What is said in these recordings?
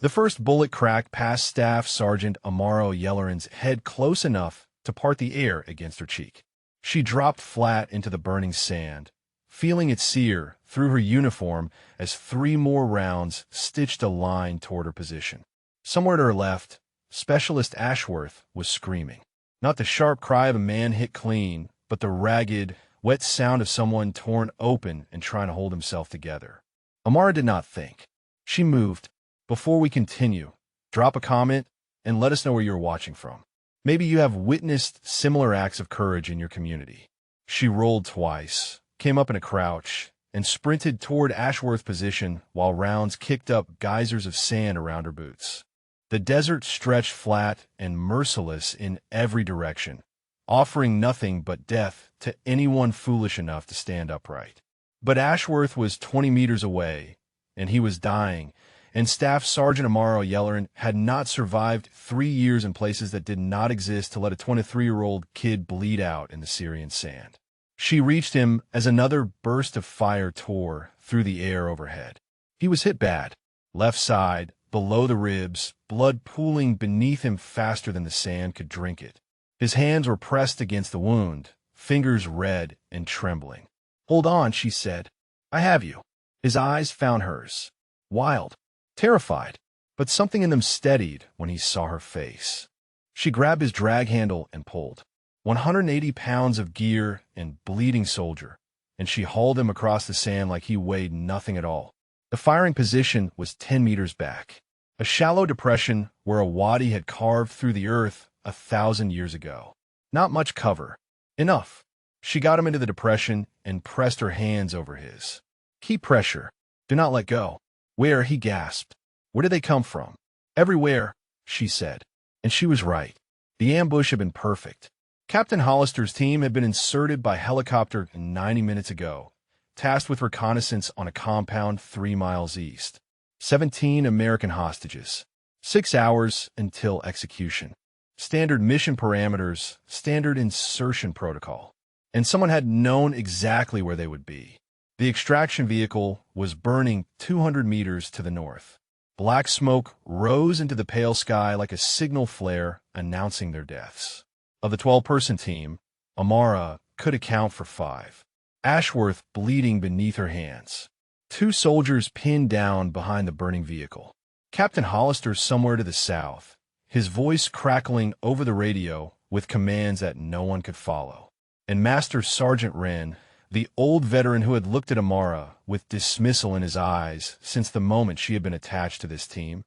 The first bullet cracked past Staff Sergeant Amaro Yellerin's head close enough to part the air against her cheek. She dropped flat into the burning sand, feeling it sear through her uniform as 3 more rounds stitched a line toward her position. Somewhere to her left, Specialist Ashworth was screaming. Not the sharp cry of a man hit clean, but the ragged, wet sound of someone torn open and trying to hold himself together. Amara did not think. She moved. Before we continue, drop a comment and let us know where you're watching from. Maybe you have witnessed similar acts of courage in your community. She rolled twice, came up in a crouch, and sprinted toward Ashworth's position while rounds kicked up geysers of sand around her boots. The desert stretched flat and merciless in every direction, offering nothing but death to anyone foolish enough to stand upright. But Ashworth was 20 meters away, and he was dying, and Staff Sergeant Amaro Yellerin had not survived 3 years in places that did not exist to let a 23-year-old kid bleed out in the Syrian sand. She reached him as another burst of fire tore through the air overhead. He was hit bad, left side, below the ribs, blood pooling beneath him faster than the sand could drink it. His hands were pressed against the wound, fingers red and trembling. "Hold on," she said. "I have you." His eyes found hers, wild, terrified, but something in them steadied when he saw her face. She grabbed his drag handle and pulled. 180 pounds of gear and bleeding soldier, and she hauled him across the sand like he weighed nothing at all. The firing position was 10 meters back, a shallow depression where a wadi had carved through the earth 1,000 years ago. Not much cover. Enough. She got him into the depression and pressed her hands over his. "Keep pressure. Do not let go." "Where?" he gasped. "Where did they come from?" "Everywhere," she said. And she was right. The ambush had been perfect. Captain Hollister's team had been inserted by helicopter 90 minutes ago, tasked with reconnaissance on a compound 3 miles east. 17 American hostages. 6 hours until execution. Standard mission parameters, standard insertion protocol. And someone had known exactly where they would be. The extraction vehicle was burning 200 meters to the north. Black smoke rose into the pale sky like a signal flare announcing their deaths. Of the 12-person team, Amara could account for 5. Ashworth bleeding beneath her hands. 2 soldiers pinned down behind the burning vehicle. Captain Hollister somewhere to the south, his voice crackling over the radio with commands that no one could follow. And Master Sergeant Wren, the old veteran who had looked at Amara with dismissal in his eyes since the moment she had been attached to this team,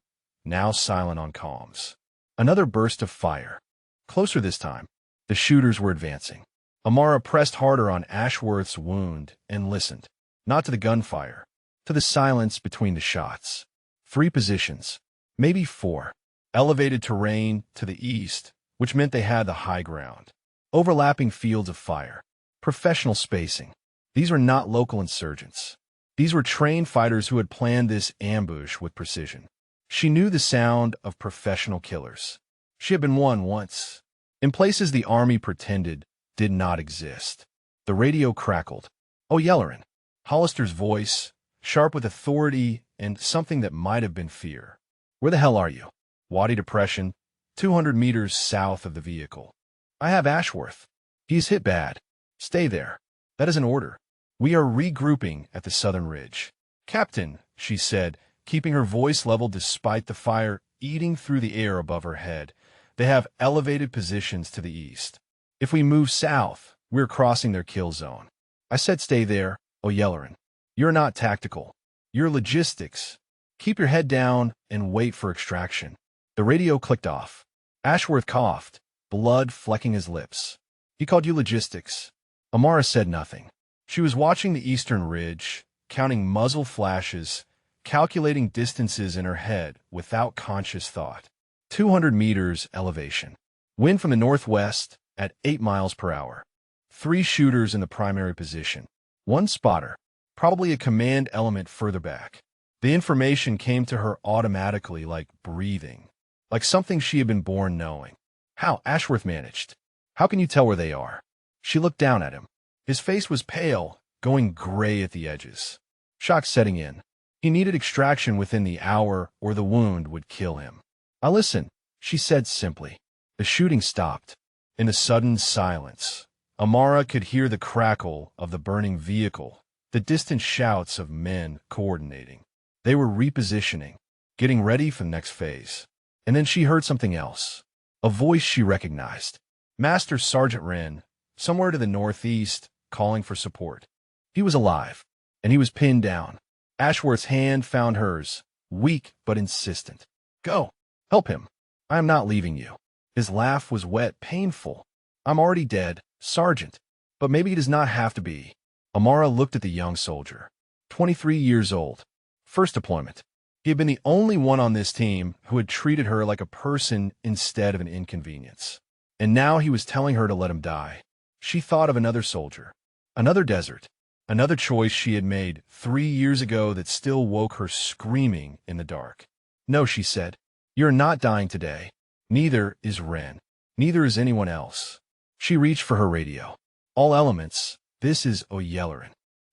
now silent on comms. Another burst of fire. Closer this time. The shooters were advancing. Amara pressed harder on Ashworth's wound and listened, not to the gunfire, to the silence between the shots. 3 positions, maybe 4. Elevated terrain to the east, which meant they had the high ground. Overlapping fields of fire. Professional spacing. These were not local insurgents. These were trained fighters who had planned this ambush with precision. She knew the sound of professional killers. She had been one once, in places the army pretended did not exist. The radio crackled. "Oh, Yellerin." Hollister's voice, sharp with authority and something that might have been fear. "Where the hell are you?" "Wadi Depression, 200 meters south of the vehicle." "I have Ashworth. He's hit bad. Stay there." "That is an order. We are regrouping at the southern ridge." "Captain," she said, keeping her voice level despite the fire eating through the air above her head, "they have elevated positions to the east. If we move south, we're crossing their kill zone." "I said stay there, O'Yellerin. You're not tactical. You're logistics. Keep your head down and wait for extraction." The radio clicked off. Ashworth coughed, blood flecking his lips. "He called you logistics." Amara said nothing. She was watching the eastern ridge, counting muzzle flashes, calculating distances in her head without conscious thought. 200 meters elevation. Wind from the northwest at 8 miles per hour. 3 shooters in the primary position. 1 spotter, probably a command element further back. The information came to her automatically like breathing, like something she had been born knowing. "How?" Ashworth managed. "How can you tell where they are?" She looked down at him. His face was pale, going gray at the edges. Shock setting in. He needed extraction within the hour or the wound would kill him. "I listen," she said simply. The shooting stopped. In the sudden silence, Amara could hear the crackle of the burning vehicle, the distant shouts of men coordinating. They were repositioning, getting ready for the next phase. And then she heard something else. A voice she recognized. Master Sergeant Wren, somewhere to the northeast, calling for support. He was alive, and he was pinned down. Ashworth's hand found hers, weak but insistent. "Go. Help him. I am not leaving you." His laugh was wet, painful. "I'm already dead, Sergeant, but maybe it does not have to be." Amara looked at the young soldier. 23 years old. First deployment. He had been the only one on this team who had treated her like a person instead of an inconvenience. And now he was telling her to let him die. She thought of another soldier, another desert, another choice she had made 3 years ago that still woke her screaming in the dark. "No," she said. "You're not dying today. Neither is Wren. Neither is anyone else." She reached for her radio. "All elements, this is O'Yellerin.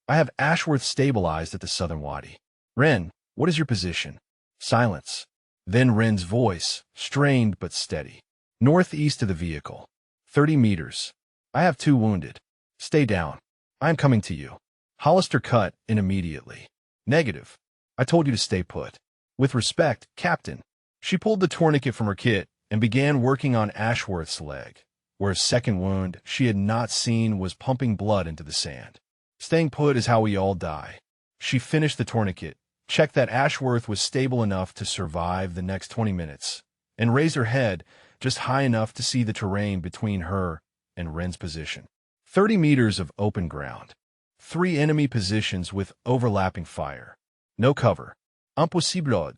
I have Ashworth stabilized at the southern wadi. Wren, what is your position?" Silence. Then Wren's voice, strained but steady. "Northeast of the vehicle. 30 meters. I have 2 wounded. Stay down. I am coming to you." Hollister cut in immediately. "Negative. I told you to stay put." "With respect, Captain." She pulled the tourniquet from her kit and began working on Ashworth's leg, where a second wound she had not seen was pumping blood into the sand. "Staying put is how we all die." She finished the tourniquet, checked that Ashworth was stable enough to survive the next 20 minutes, and raised her head just high enough to see the terrain between her and Wren's position. 30 meters of open ground. 3 enemy positions with overlapping fire. No cover. Impossible.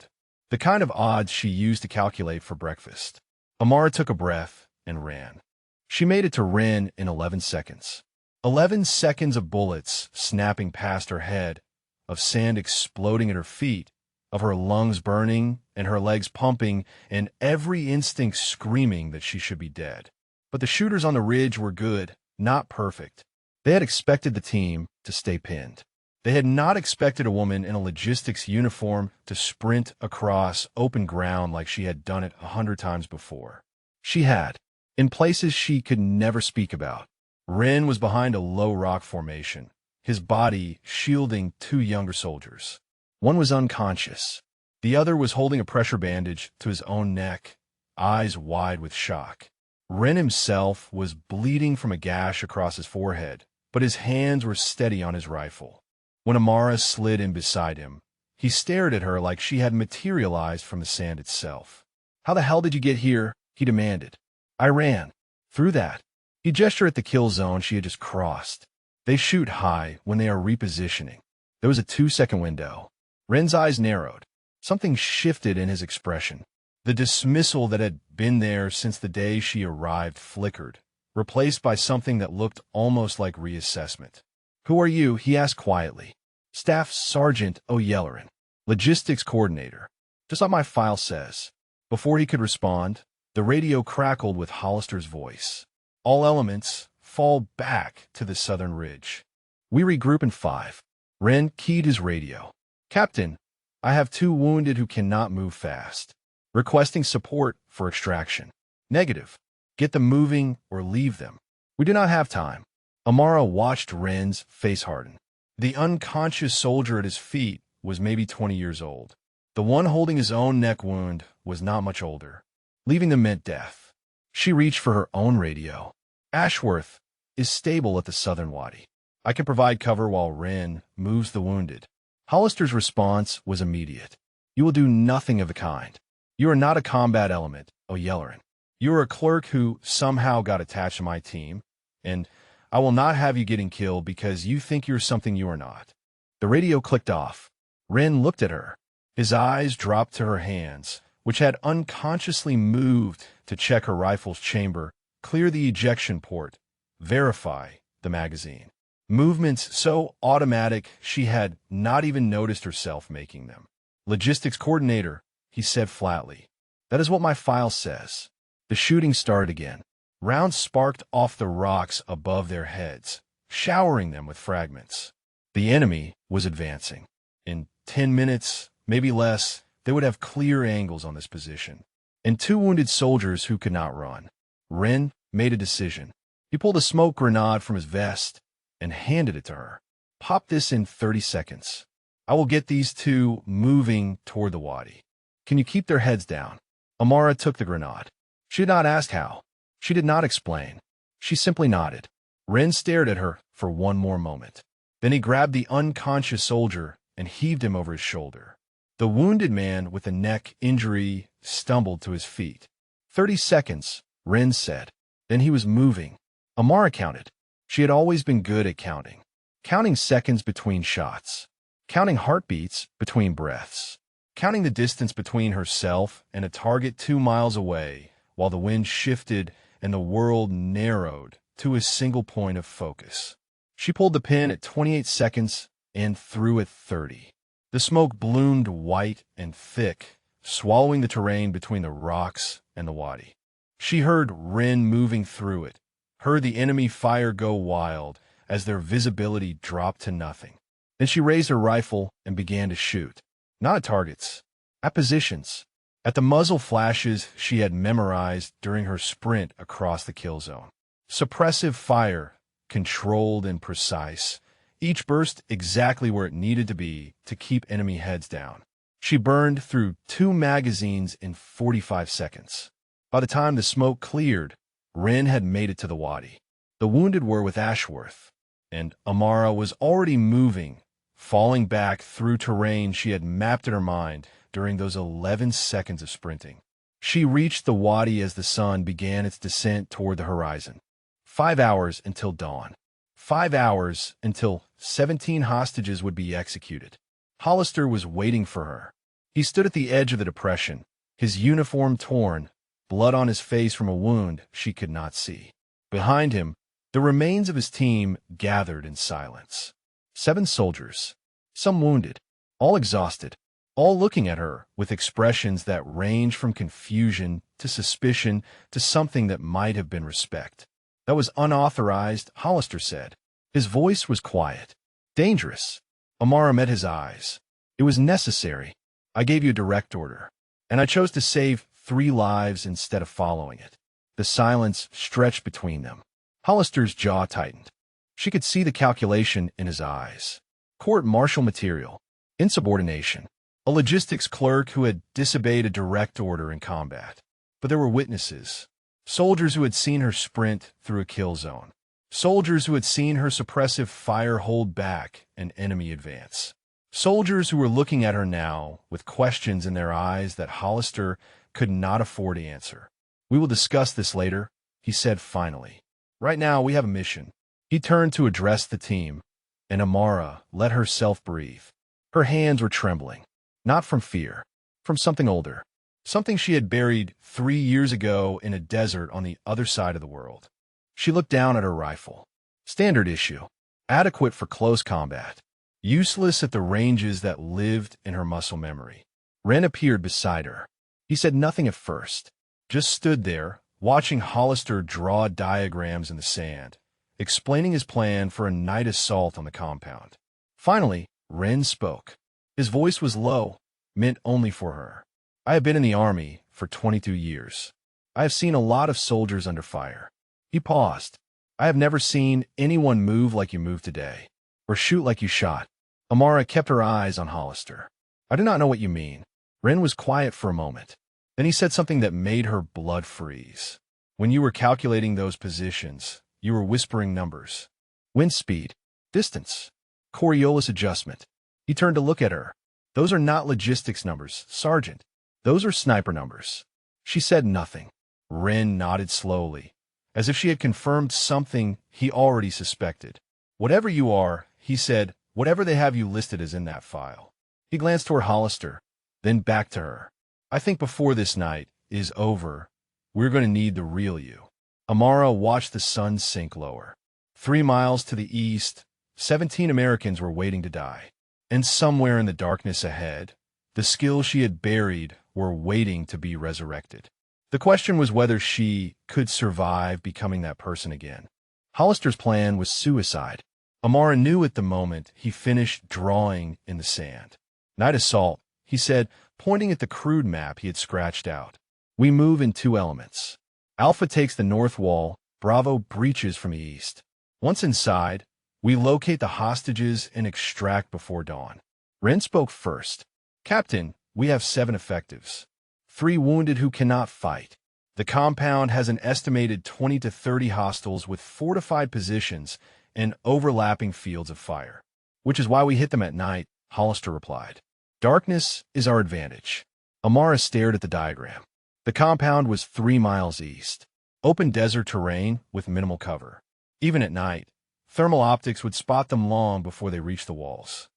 The kind of odds she used to calculate for breakfast. Amara took a breath and ran. She made it to Wren in 11 seconds. 11 seconds of bullets snapping past her head, of sand exploding at her feet, of her lungs burning and her legs pumping, and every instinct screaming that she should be dead. But the shooters on the ridge were good, not perfect. They had expected the team to stay pinned. They had not expected a woman in a logistics uniform to sprint across open ground like she had done it 100 times before. She had, in places she could never speak about. Wren was behind a low rock formation, his body shielding 2 younger soldiers. One was unconscious. The other was holding a pressure bandage to his own neck, eyes wide with shock. Wren himself was bleeding from a gash across his forehead, but his hands were steady on his rifle. When Amara slid in beside him, he stared at her like she had materialized from the sand itself. "How the hell did you get here?" he demanded. "I ran. Through that." He gestured at the kill zone she had just crossed. They shoot high when they are repositioning. There was a 2-second window. Wren's eyes narrowed. Something shifted in his expression. The dismissal that had been there since the day she arrived flickered, replaced by something that looked almost like reassessment. "Who are you?" he asked quietly. "Staff Sergeant O'Yellerin, Logistics Coordinator, just like my file says." Before he could respond, the radio crackled with Hollister's voice. "All elements, fall back to the southern ridge. We regroup in 5. Wren keyed his radio. "Captain, I have 2 wounded who cannot move fast. Requesting support for extraction." "Negative. Get them moving or leave them. We do not have time." Amara watched Wren's face harden. The unconscious soldier at his feet was maybe 20 years old. The one holding his own neck wound was not much older. Leaving them meant death. She reached for her own radio. "Ashworth is stable at the southern wadi. I can provide cover while Wren moves the wounded." Hollister's response was immediate. "You will do nothing of the kind. You are not a combat element, O'Yellerin. You are a clerk who somehow got attached to my team, and I will not have you getting killed because you think you're something you are not." The radio clicked off. Wren looked at her. His eyes dropped to her hands, which had unconsciously moved to check her rifle's chamber, clear the ejection port, verify the magazine. Movements so automatic she had not even noticed herself making them. "Logistics Coordinator," he said flatly. "That is what my file says." The shooting started again. Rounds sparked off the rocks above their heads, showering them with fragments. The enemy was advancing. In 10 minutes, maybe less, they would have clear angles on this position. And two wounded soldiers who could not run. Ren made a decision. He pulled a smoke grenade from his vest and handed it to her. Pop this in 30 seconds. I will get these two moving toward the wadi. Can you keep their heads down? Amara took the grenade. She did not ask how. She did not explain. She simply nodded. Ren stared at her for one more moment. Then he grabbed the unconscious soldier and heaved him over his shoulder. The wounded man with a neck injury stumbled to his feet. 30 seconds, Ren said. Then he was moving. Amara counted. She had always been good at counting. Counting seconds between shots. Counting heartbeats between breaths. Counting the distance between herself and a target 2 miles away while the wind shifted and the world narrowed to a single point of focus. She pulled the pin at 28 seconds and threw at 30. The smoke bloomed white and thick, swallowing the terrain between the rocks and the wadi. She heard Ren moving through it, heard the enemy fire go wild as their visibility dropped to nothing. Then she raised her rifle and began to shoot. Not at targets, at positions, at the muzzle flashes she had memorized during her sprint across the kill zone. Suppressive fire, controlled and precise, each burst exactly where it needed to be to keep enemy heads down. She burned through 2 magazines in 45 seconds. By the time the smoke cleared, Ren had made it to the wadi. The wounded were with Ashworth, and Amara was already moving, falling back through terrain she had mapped in her mind during those 11 seconds of sprinting. She reached the wadi as the sun began its descent toward the horizon. 5 hours until dawn. 5 hours until 17 hostages would be executed. Hollister was waiting for her. He stood at the edge of the depression, his uniform torn, blood on his face from a wound she could not see. Behind him, the remains of his team gathered in silence. 7 soldiers, some wounded, all exhausted, all looking at her with expressions that ranged from confusion to suspicion to something that might have been respect. That was unauthorized, Hollister said. His voice was quiet. Dangerous. Amara met his eyes. It was necessary. I gave you a direct order, and I chose to save 3 lives instead of following it. The silence stretched between them. Hollister's jaw tightened. She could see the calculation in his eyes. Court-martial material. Insubordination. A logistics clerk who had disobeyed a direct order in combat. But there were witnesses. Soldiers who had seen her sprint through a kill zone. Soldiers who had seen her suppressive fire hold back an enemy advance. Soldiers who were looking at her now with questions in their eyes that Hollister could not afford to answer. We will discuss this later, he said finally. Right now we have a mission. He turned to address the team, and Amara let herself breathe. Her hands were trembling, not from fear, from something older, something she had buried 3 years ago in a desert on the other side of the world. She looked down at her rifle. Standard issue, adequate for close combat, useless at the ranges that lived in her muscle memory. Ren appeared beside her. He said nothing at first, just stood there, watching Hollister draw diagrams in the sand, explaining his plan for a night assault on the compound. Finally, Ren spoke. His voice was low, meant only for her. I have been in the army for 22 years. I have seen a lot of soldiers under fire. He paused. I have never seen anyone move like you moved today, or shoot like you shot. Amara kept her eyes on Hollister. I do not know what you mean. Ren was quiet for a moment. Then he said something that made her blood freeze. When you were calculating those positions, you were whispering numbers. Wind speed, distance, Coriolis adjustment. He turned to look at her. Those are not logistics numbers, Sergeant. Those are sniper numbers. She said nothing. Ren nodded slowly, as if she had confirmed something he already suspected. Whatever you are, he said, whatever they have you listed as in that file. He glanced toward Hollister, then back to her. I think before this night is over, we're going to need the real you. Amara watched the sun sink lower. 3 miles to the east, 17 Americans were waiting to die. And somewhere in the darkness ahead, the skills she had buried were waiting to be resurrected. The question was whether she could survive becoming that person again. Hollister's plan was suicide. Amara knew at the moment he finished drawing in the sand. Night assault, he said, pointing at the crude map he had scratched out. We move in 2 elements. Alpha takes the north wall, Bravo breaches from the east. Once inside, we locate the hostages and extract before dawn. Ren spoke first. Captain, we have 7 effectives. 3 wounded who cannot fight. The compound has an estimated 20 to 30 hostiles with fortified positions and overlapping fields of fire. Which is why we hit them at night, Hollister replied. Darkness is our advantage. Amara stared at the diagram. The compound was 3 miles east. Open desert terrain with minimal cover. Even at night, thermal optics would spot them long before they reached the walls.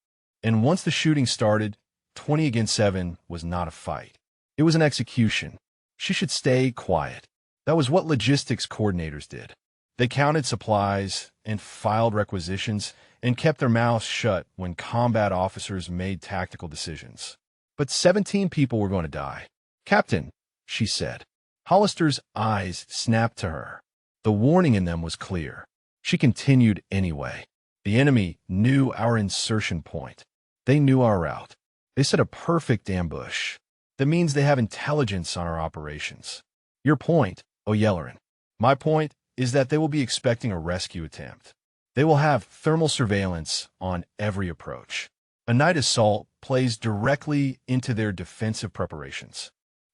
And once the shooting started, 20 against 7 was not a fight. It was an execution. She should stay quiet. That was what logistics coordinators did. They counted supplies and filed requisitions and kept their mouths shut when combat officers made tactical decisions. But 17 people were going to die. Captain, she said. Hollister's eyes snapped to her. The warning in them was clear. She continued anyway. The enemy knew our insertion point. They knew our route. They set a perfect ambush. That means they have intelligence on our operations. Your point, O'Yellerin. My point is that they will be expecting a rescue attempt. They will have thermal surveillance on every approach. A night assault plays directly into their defensive preparations.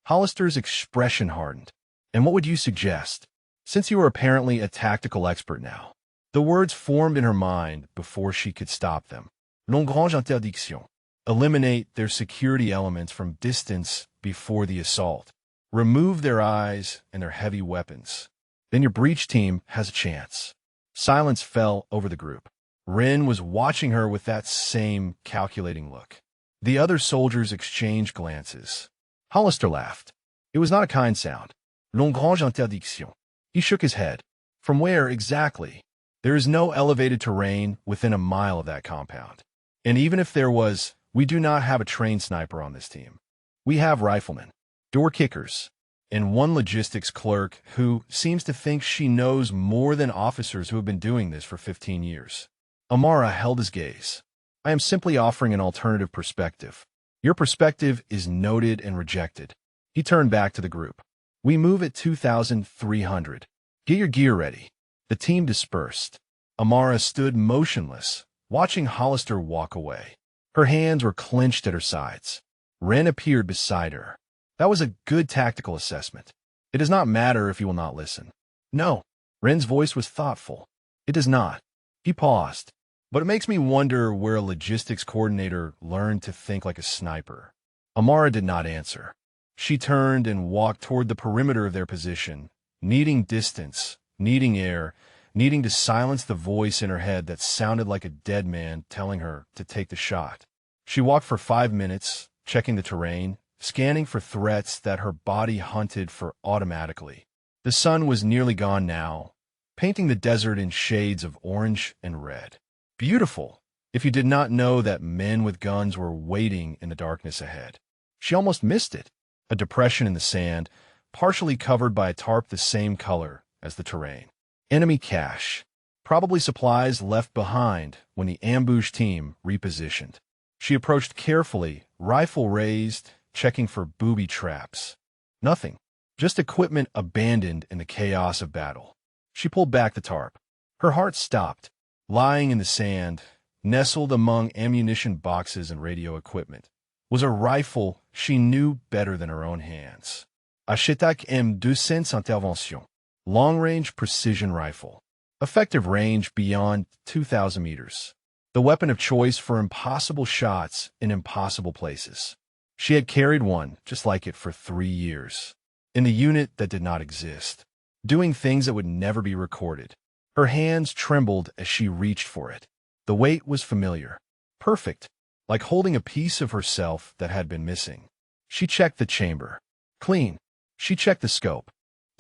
Hollister's expression hardened. And what would you suggest? Since you are apparently a tactical expert now. The words formed in her mind before she could stop them. Longue interdiction. Eliminate their security elements from distance before the assault. Remove their eyes and their heavy weapons. Then your breach team has a chance. Silence fell over the group. Ren was watching her with that same calculating look. The other soldiers exchanged glances. Hollister laughed. It was not a kind sound. Longue interdiction. He shook his head. From where exactly? There is no elevated terrain within a mile of that compound. And even if there was, we do not have a trained sniper on this team. We have riflemen, door kickers, and one logistics clerk who seems to think she knows more than officers who have been doing this for 15 years. Amara held his gaze. I am simply offering an alternative perspective. Your perspective is noted and rejected. He turned back to the group. We move at 2,300. Get your gear ready. The team dispersed. Amara stood motionless, watching Hollister walk away. Her hands were clenched at her sides. Ren appeared beside her. That was a good tactical assessment. It does not matter if you will not listen. No. Ren's voice was thoughtful. It does not. He paused. But it makes me wonder where a logistics coordinator learned to think like a sniper. Amara did not answer. She turned and walked toward the perimeter of their position, needing distance, needing air, needing to silence the voice in her head that sounded like a dead man telling her to take the shot. She walked for 5 minutes, checking the terrain, scanning for threats that her body hunted for automatically. The sun was nearly gone now, painting the desert in shades of orange and red. Beautiful, if you did not know that men with guns were waiting in the darkness ahead. She almost missed it. A depression in the sand, partially covered by a tarp the same color as the terrain. Enemy cache. Probably supplies left behind when the ambush team repositioned. She approached carefully, rifle raised, checking for booby traps. Nothing. Just equipment abandoned in the chaos of battle. She pulled back the tarp. Her heart stopped. Lying in the sand, nestled among ammunition boxes and radio equipment, was a rifle she knew better than her own hands. A Cheytac M200 Intervention. Long-range precision rifle. Effective range beyond 2,000 meters. The weapon of choice for impossible shots in impossible places. She had carried one just like it for 3 years. In the unit that did not exist. Doing things that would never be recorded. Her hands trembled as she reached for it. The weight was familiar. Perfect. Like holding a piece of herself that had been missing. She checked the chamber. Clean. She checked the scope.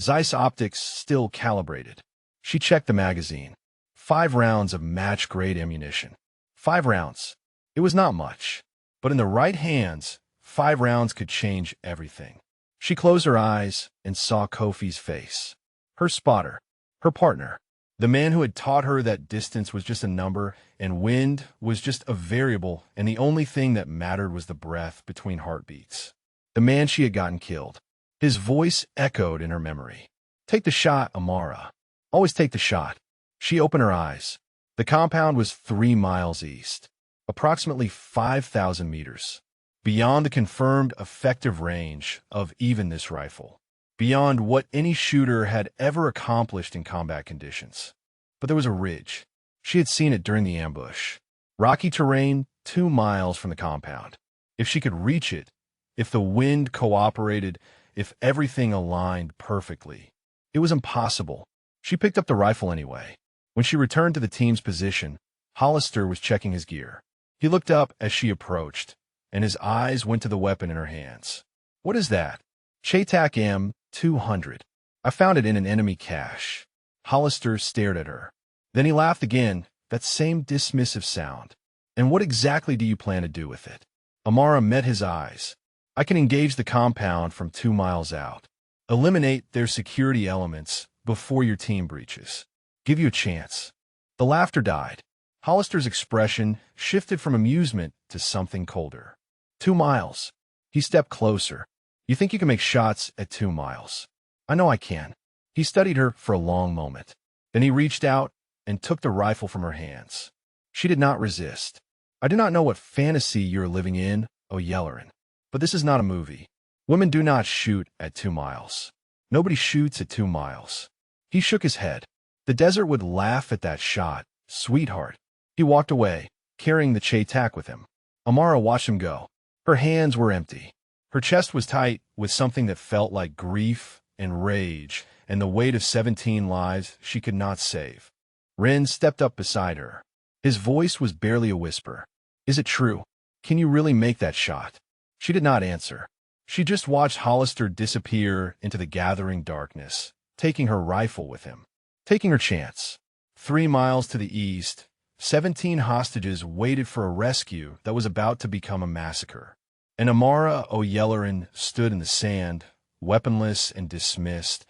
Zeiss optics still calibrated. She checked the magazine. 5 rounds of match-grade ammunition. 5 rounds. It was not much. But in the right hands, 5 rounds could change everything. She closed her eyes and saw Kofi's face. Her spotter. Her partner. The man who had taught her that distance was just a number and wind was just a variable, and the only thing that mattered was the breath between heartbeats. The man she had gotten killed. His voice echoed in her memory. Take the shot, Amara. Always take the shot. She opened her eyes. The compound was 3 miles east, approximately 5,000 meters, beyond the confirmed effective range of even this rifle, beyond what any shooter had ever accomplished in combat conditions. But there was a ridge. She had seen it during the ambush. Rocky terrain 2 miles from the compound. If she could reach it, if the wind cooperated, if everything aligned perfectly, it was impossible. She picked up the rifle anyway. When she returned to the team's position, Hollister was checking his gear. He looked up as she approached, and his eyes went to the weapon in her hands. What is that? Cheytac M200. I found it in an enemy cache. Hollister stared at her. Then he laughed again, that same dismissive sound. And what exactly do you plan to do with it? Amara met his eyes. I can engage the compound from 2 miles out. Eliminate their security elements before your team breaches. Give you a chance. The laughter died. Hollister's expression shifted from amusement to something colder. 2 miles. He stepped closer. You think you can make shots at 2 miles? I know I can. He studied her for a long moment. Then he reached out and took the rifle from her hands. She did not resist. I do not know what fantasy you're living in, O'Yellerin, but this is not a movie. Women do not shoot at 2 miles. Nobody shoots at 2 miles. He shook his head. The desert would laugh at that shot, sweetheart. He walked away, carrying the Cheytac with him. Amara watched him go. Her hands were empty. Her chest was tight with something that felt like grief and rage and the weight of 17 lives she could not save. Ren stepped up beside her. His voice was barely a whisper. Is it true? Can you really make that shot? She did not answer. She just watched Hollister disappear into the gathering darkness, taking her rifle with him. Taking her chance. 3 miles to the east, 17 hostages waited for a rescue that was about to become a massacre. And Amara O'Yellerin stood in the sand, weaponless and dismissed,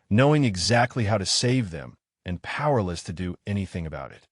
knowing exactly how to save them and powerless to do anything about it.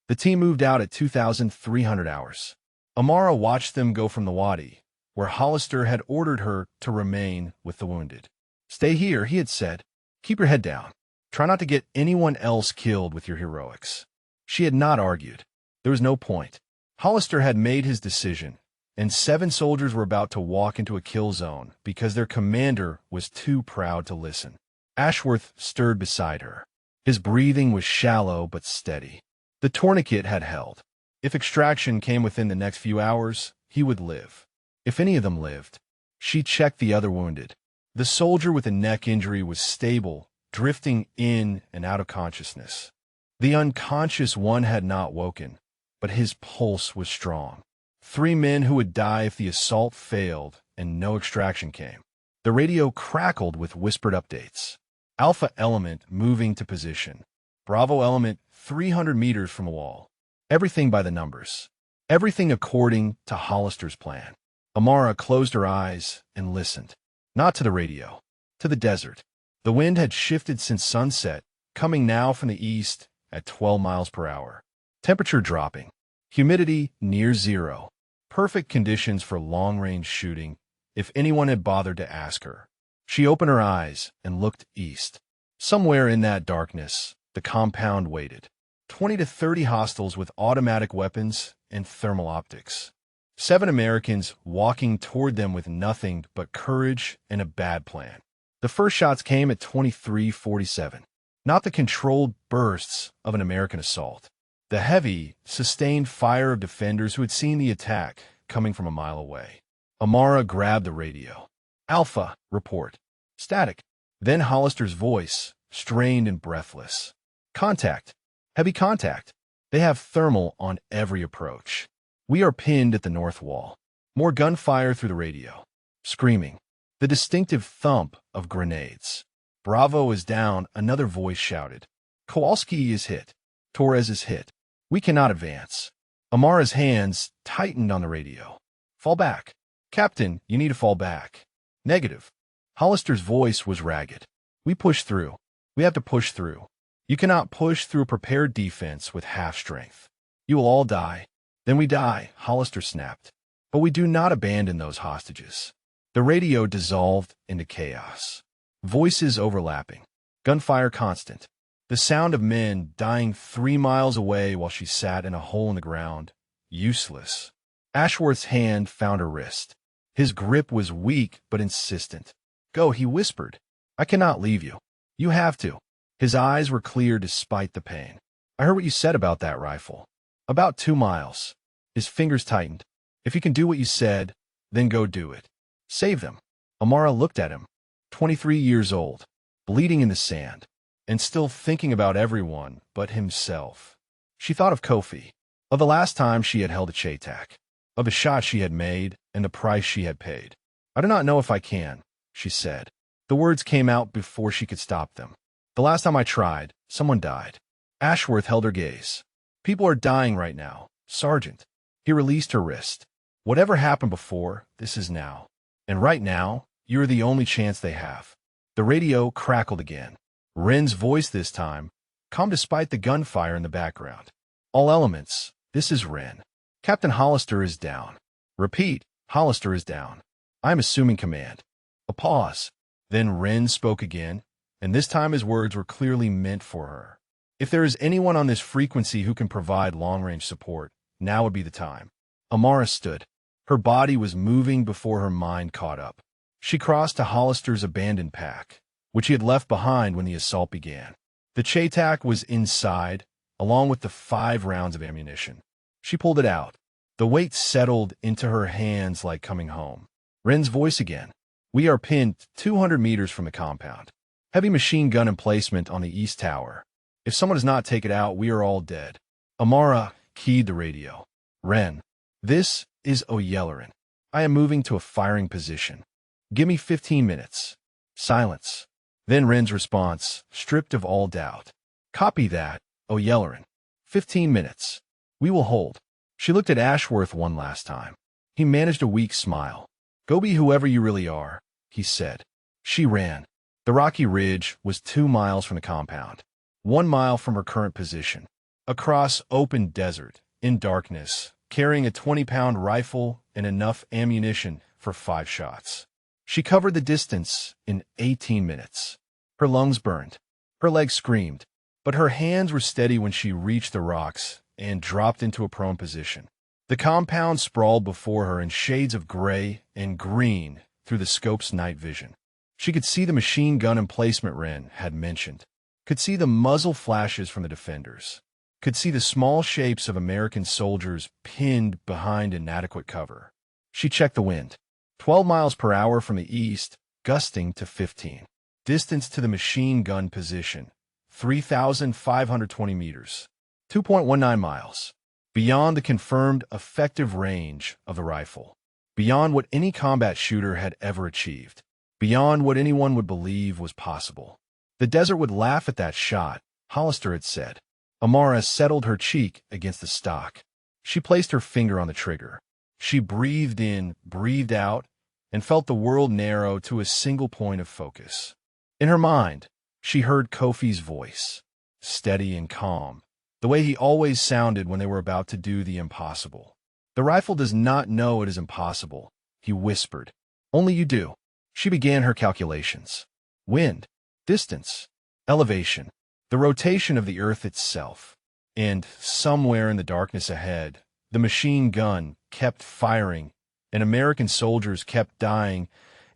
The team moved out at 2,300 hours. Amara watched them go from the wadi, where Hollister had ordered her to remain with the wounded. Stay here, he had said. Keep your head down. Try not to get anyone else killed with your heroics. She had not argued. There was no point. Hollister had made his decision, and 7 soldiers were about to walk into a kill zone because their commander was too proud to listen. Ashworth stirred beside her. His breathing was shallow but steady. The tourniquet had held. If extraction came within the next few hours, he would live. If any of them lived. She checked the other wounded. The soldier with a neck injury was stable, drifting in and out of consciousness. The unconscious one had not woken, but his pulse was strong. 3 men who would die if the assault failed and no extraction came. The radio crackled with whispered updates. Alpha element moving to position. Bravo element 300 meters from a wall. Everything by the numbers. Everything according to Hollister's plan. Amara closed her eyes and listened. Not to the radio. To the desert. The wind had shifted since sunset, coming now from the east at 12 miles per hour. Temperature dropping. Humidity near zero. Perfect conditions for long-range shooting, if anyone had bothered to ask her. She opened her eyes and looked east. Somewhere in that darkness, the compound waited. 20 to 30 hostiles with automatic weapons and thermal optics. 7 Americans walking toward them with nothing but courage and a bad plan. The first shots came at 23:47, not the controlled bursts of an American assault. The heavy, sustained fire of defenders who had seen the attack coming from a mile away. Amara grabbed the radio. Alpha, report. Static. Then Hollister's voice, strained and breathless. Contact. Heavy contact. They have thermal on every approach. We are pinned at the north wall. More gunfire through the radio. Screaming. The distinctive thump of grenades. Bravo is down, another voice shouted. Kowalski is hit. Torres is hit. We cannot advance. Amara's hands tightened on the radio. Fall back. Captain, you need to fall back. Negative. Hollister's voice was ragged. We push through. We have to push through. You cannot push through a prepared defense with half strength. You will all die. Then we die, Hollister snapped. But we do not abandon those hostages. The radio dissolved into chaos. Voices overlapping. Gunfire constant. The sound of men dying 3 miles away while she sat in a hole in the ground. Useless. Ashworth's hand found her wrist. His grip was weak but insistent. Go, he whispered. I cannot leave you. You have to. His eyes were clear despite the pain. I heard what you said about that rifle. About 2 miles. His fingers tightened. If you can do what you said, then go do it. Save them. Amara looked at him. 23 years old, bleeding in the sand, and still thinking about everyone but himself. She thought of Kofi, of the last time she had held a Cheytac, of the shot she had made and the price she had paid. I do not know if I can, she said. The words came out before she could stop them. The last time I tried, someone died. Ashworth held her gaze. People are dying right now, Sergeant. He released her wrist. Whatever happened before, this is now. And right now, you are the only chance they have. The radio crackled again. Wren's voice this time, calm despite the gunfire in the background. All elements, this is Wren. Captain Hollister is down. Repeat, Hollister is down. I am assuming command. A pause. Then Wren spoke again, and this time his words were clearly meant for her. If there is anyone on this frequency who can provide long-range support, now would be the time. Amara stood. Her body was moving before her mind caught up. She crossed to Hollister's abandoned pack, which he had left behind when the assault began. The Cheytac was inside, along with the 5 rounds of ammunition. She pulled it out. The weight settled into her hands like coming home. Wren's voice again. We are pinned 200 meters from the compound. Heavy machine gun emplacement on the east tower. If someone does not take it out, we are all dead. Amara keyed the radio. Wren, this is O'Yellerin. I am moving to a firing position. Give me 15 minutes. Silence. Then Wren's response, stripped of all doubt. Copy that, O'Yellerin. 15 minutes. We will hold. She looked at Ashworth one last time. He managed a weak smile. Go be whoever you really are, he said. She ran. The rocky ridge was 2 miles from the compound. 1 mile from her current position. Across open desert, in darkness, carrying a 20-pound rifle and enough ammunition for 5 shots. She covered the distance in 18 minutes. Her lungs burned. Her legs screamed. But her hands were steady when she reached the rocks and dropped into a prone position. The compound sprawled before her in shades of gray and green through the scope's night vision. She could see the machine gun emplacement Wren had mentioned. Could see the muzzle flashes from the defenders. Could see the small shapes of American soldiers pinned behind inadequate cover. She checked the wind. 12 miles per hour from the east, gusting to 15. Distance to the machine gun position, 3,520 meters. 2.19 miles. Beyond the confirmed effective range of the rifle. Beyond what any combat shooter had ever achieved. Beyond what anyone would believe was possible. The desert would laugh at that shot, Hollister had said. Amara settled her cheek against the stock. She placed her finger on the trigger. She breathed in, breathed out, and felt the world narrow to a single point of focus. In her mind, she heard Kofi's voice, steady and calm, the way he always sounded when they were about to do the impossible. The rifle does not know it is impossible, he whispered. Only you do. She began her calculations. Wind, distance, elevation, the rotation of the earth itself. And somewhere in the darkness ahead, the machine gun kept firing, and American soldiers kept dying,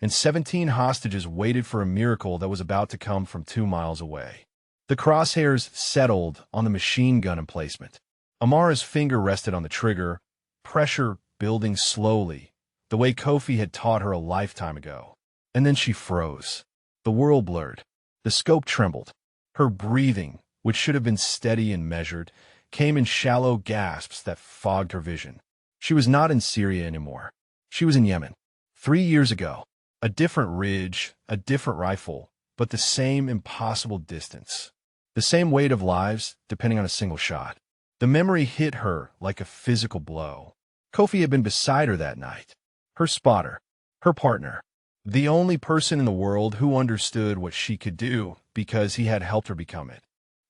and 17 hostages waited for a miracle that was about to come from 2 miles away. The crosshairs settled on the machine gun emplacement. Amara's finger rested on the trigger, pressure building slowly, the way Kofi had taught her a lifetime ago. And then she froze. The world blurred. The scope trembled. Her breathing, which should have been steady and measured, came in shallow gasps that fogged her vision. She was not in Syria anymore. She was in Yemen. 3 years ago. A different ridge, a different rifle, but the same impossible distance. The same weight of lives, depending on a single shot. The memory hit her like a physical blow. Kofi had been beside her that night. Her spotter. Her partner. The only person in the world who understood what she could do because he had helped her become it.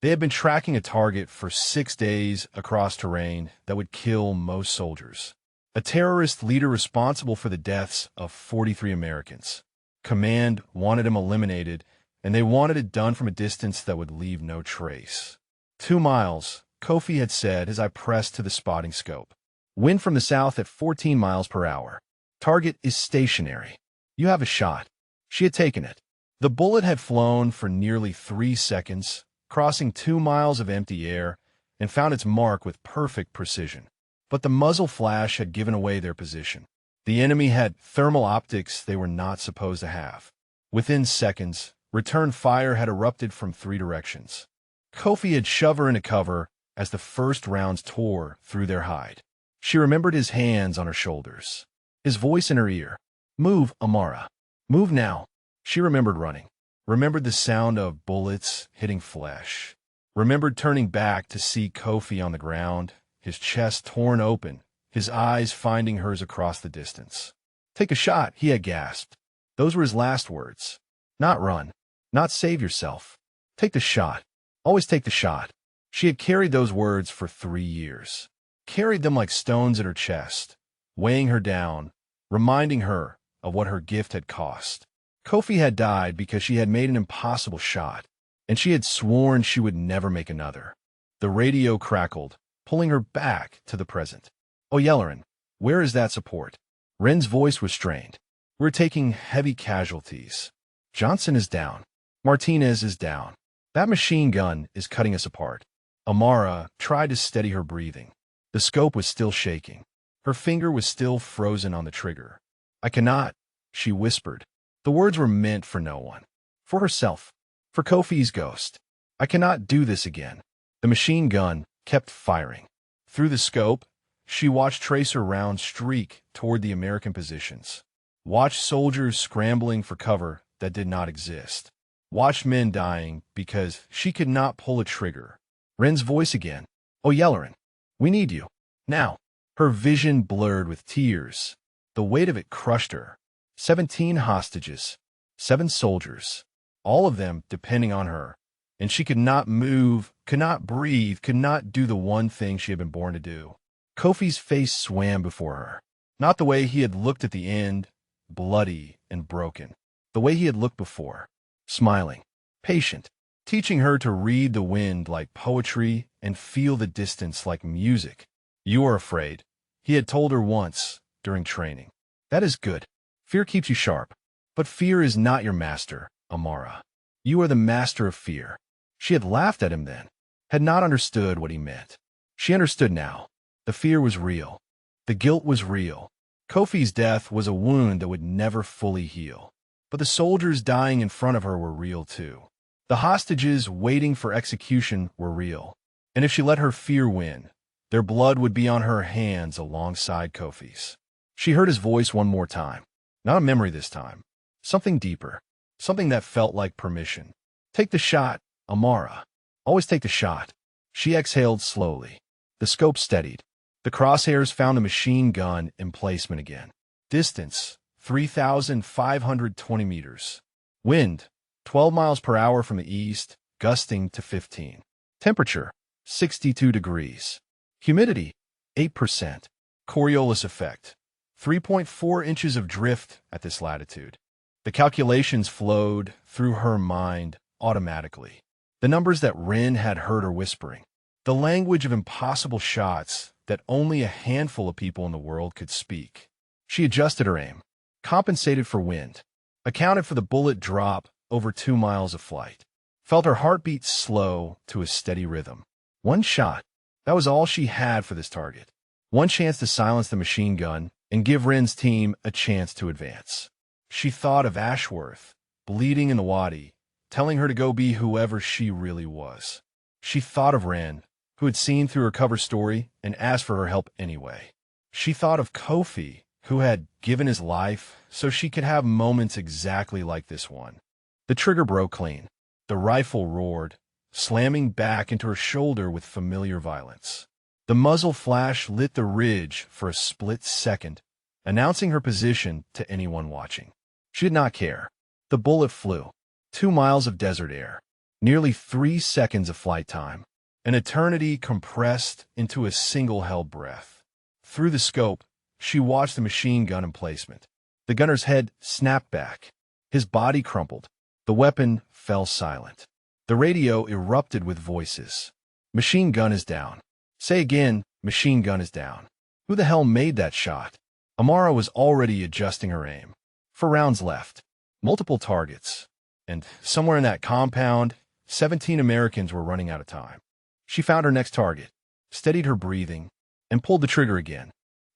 They had been tracking a target for 6 days across terrain that would kill most soldiers. A terrorist leader responsible for the deaths of 43 Americans. Command wanted him eliminated, and they wanted it done from a distance that would leave no trace. 2 miles, Kofi had said as I pressed to the spotting scope. Wind from the south at 14 miles per hour. Target is stationary. You have a shot. She had taken it. The bullet had flown for nearly 3 seconds, crossing 2 miles of empty air, and found its mark with perfect precision. But the muzzle flash had given away their position. The enemy had thermal optics they were not supposed to have. Within seconds, return fire had erupted from 3 directions. Kofi had shoved her into cover as the first rounds tore through their hide. She remembered his hands on her shoulders, his voice in her ear. "Move, Amara. Move now." She remembered running, remembered the sound of bullets hitting flesh, remembered turning back to see Kofi on the ground, his chest torn open, his eyes finding hers across the distance. "Take a shot," he had gasped. Those were his last words. Not run, not save yourself. Take the shot. Always take the shot. She had carried those words for 3 years, carried them like stones in her chest, weighing her down, reminding her of what her gift had cost. Kofi had died because she had made an impossible shot, and she had sworn she would never make another. The radio crackled, pulling her back to the present. "Oh, Yellorin, where is that support?" Ren's voice was strained. "We're taking heavy casualties. Johnson is down. Martinez is down. That machine gun is cutting us apart." Amara tried to steady her breathing. The scope was still shaking. Her finger was still frozen on the trigger. "I cannot," she whispered. The words were meant for no one. For herself. For Kofi's ghost. "I cannot do this again." The machine gun kept firing. Through the scope, she watched tracer rounds streak toward the American positions. Watched soldiers scrambling for cover that did not exist. Watched men dying because she could not pull a trigger. Ren's voice again. "Oh, Yellorin, we need you. Now." Her vision blurred with tears. The weight of it crushed her. 17 hostages. 7 soldiers. All of them depending on her. And she could not move, could not breathe, could not do the one thing she had been born to do. Kofi's face swam before her. Not the way he had looked at the end, bloody and broken. The way he had looked before. Smiling. Patient. Teaching her to read the wind like poetry and feel the distance like music. "You are afraid," he had told her once during training. "That is good. Fear keeps you sharp. But fear is not your master, Amara. You are the master of fear." She had laughed at him then, had not understood what he meant. She understood now. The fear was real. The guilt was real. Kofi's death was a wound that would never fully heal. But the soldiers dying in front of her were real too. The hostages waiting for execution were real. And if she let her fear win, their blood would be on her hands alongside Kofi's. She heard his voice one more time. Not a memory this time. Something deeper. Something that felt like permission. "Take the shot, Amara. Always take the shot." She exhaled slowly. The scope steadied. The crosshairs found the machine gun emplacement again. Distance, 3,520 meters. Wind, 12 miles per hour from the east, gusting to 15. Temperature, 62 degrees. Humidity, 8%. Coriolis effect, 3.4 inches of drift at this latitude. The calculations flowed through her mind automatically. The numbers that Ren had heard her whispering. The language of impossible shots that only a handful of people in the world could speak. She adjusted her aim, compensated for wind, accounted for the bullet drop over 2 miles of flight, felt her heartbeat slow to a steady rhythm. One shot. That was all she had for this target. One chance to silence the machine gun and give Ren's team a chance to advance. She thought of Ashworth, bleeding in the wadi, telling her to go be whoever she really was. She thought of Ren, who had seen through her cover story and asked for her help anyway. She thought of Kofi, who had given his life so she could have moments exactly like this one. The trigger broke clean. The rifle roared, slamming back into her shoulder with familiar violence. The muzzle flash lit the ridge for a split second, announcing her position to anyone watching. She did not care. The bullet flew. 2 miles of desert air. Nearly 3 seconds of flight time. An eternity compressed into a single held breath. Through the scope, she watched the machine gun emplacement. The gunner's head snapped back. His body crumpled. The weapon fell silent. The radio erupted with voices. Machine gun is down. Say again, machine gun is down. Who the hell made that shot? Amara was already adjusting her aim. 4 rounds left. Multiple targets. And somewhere in that compound, 17 Americans were running out of time. She found her next target, steadied her breathing, and pulled the trigger again.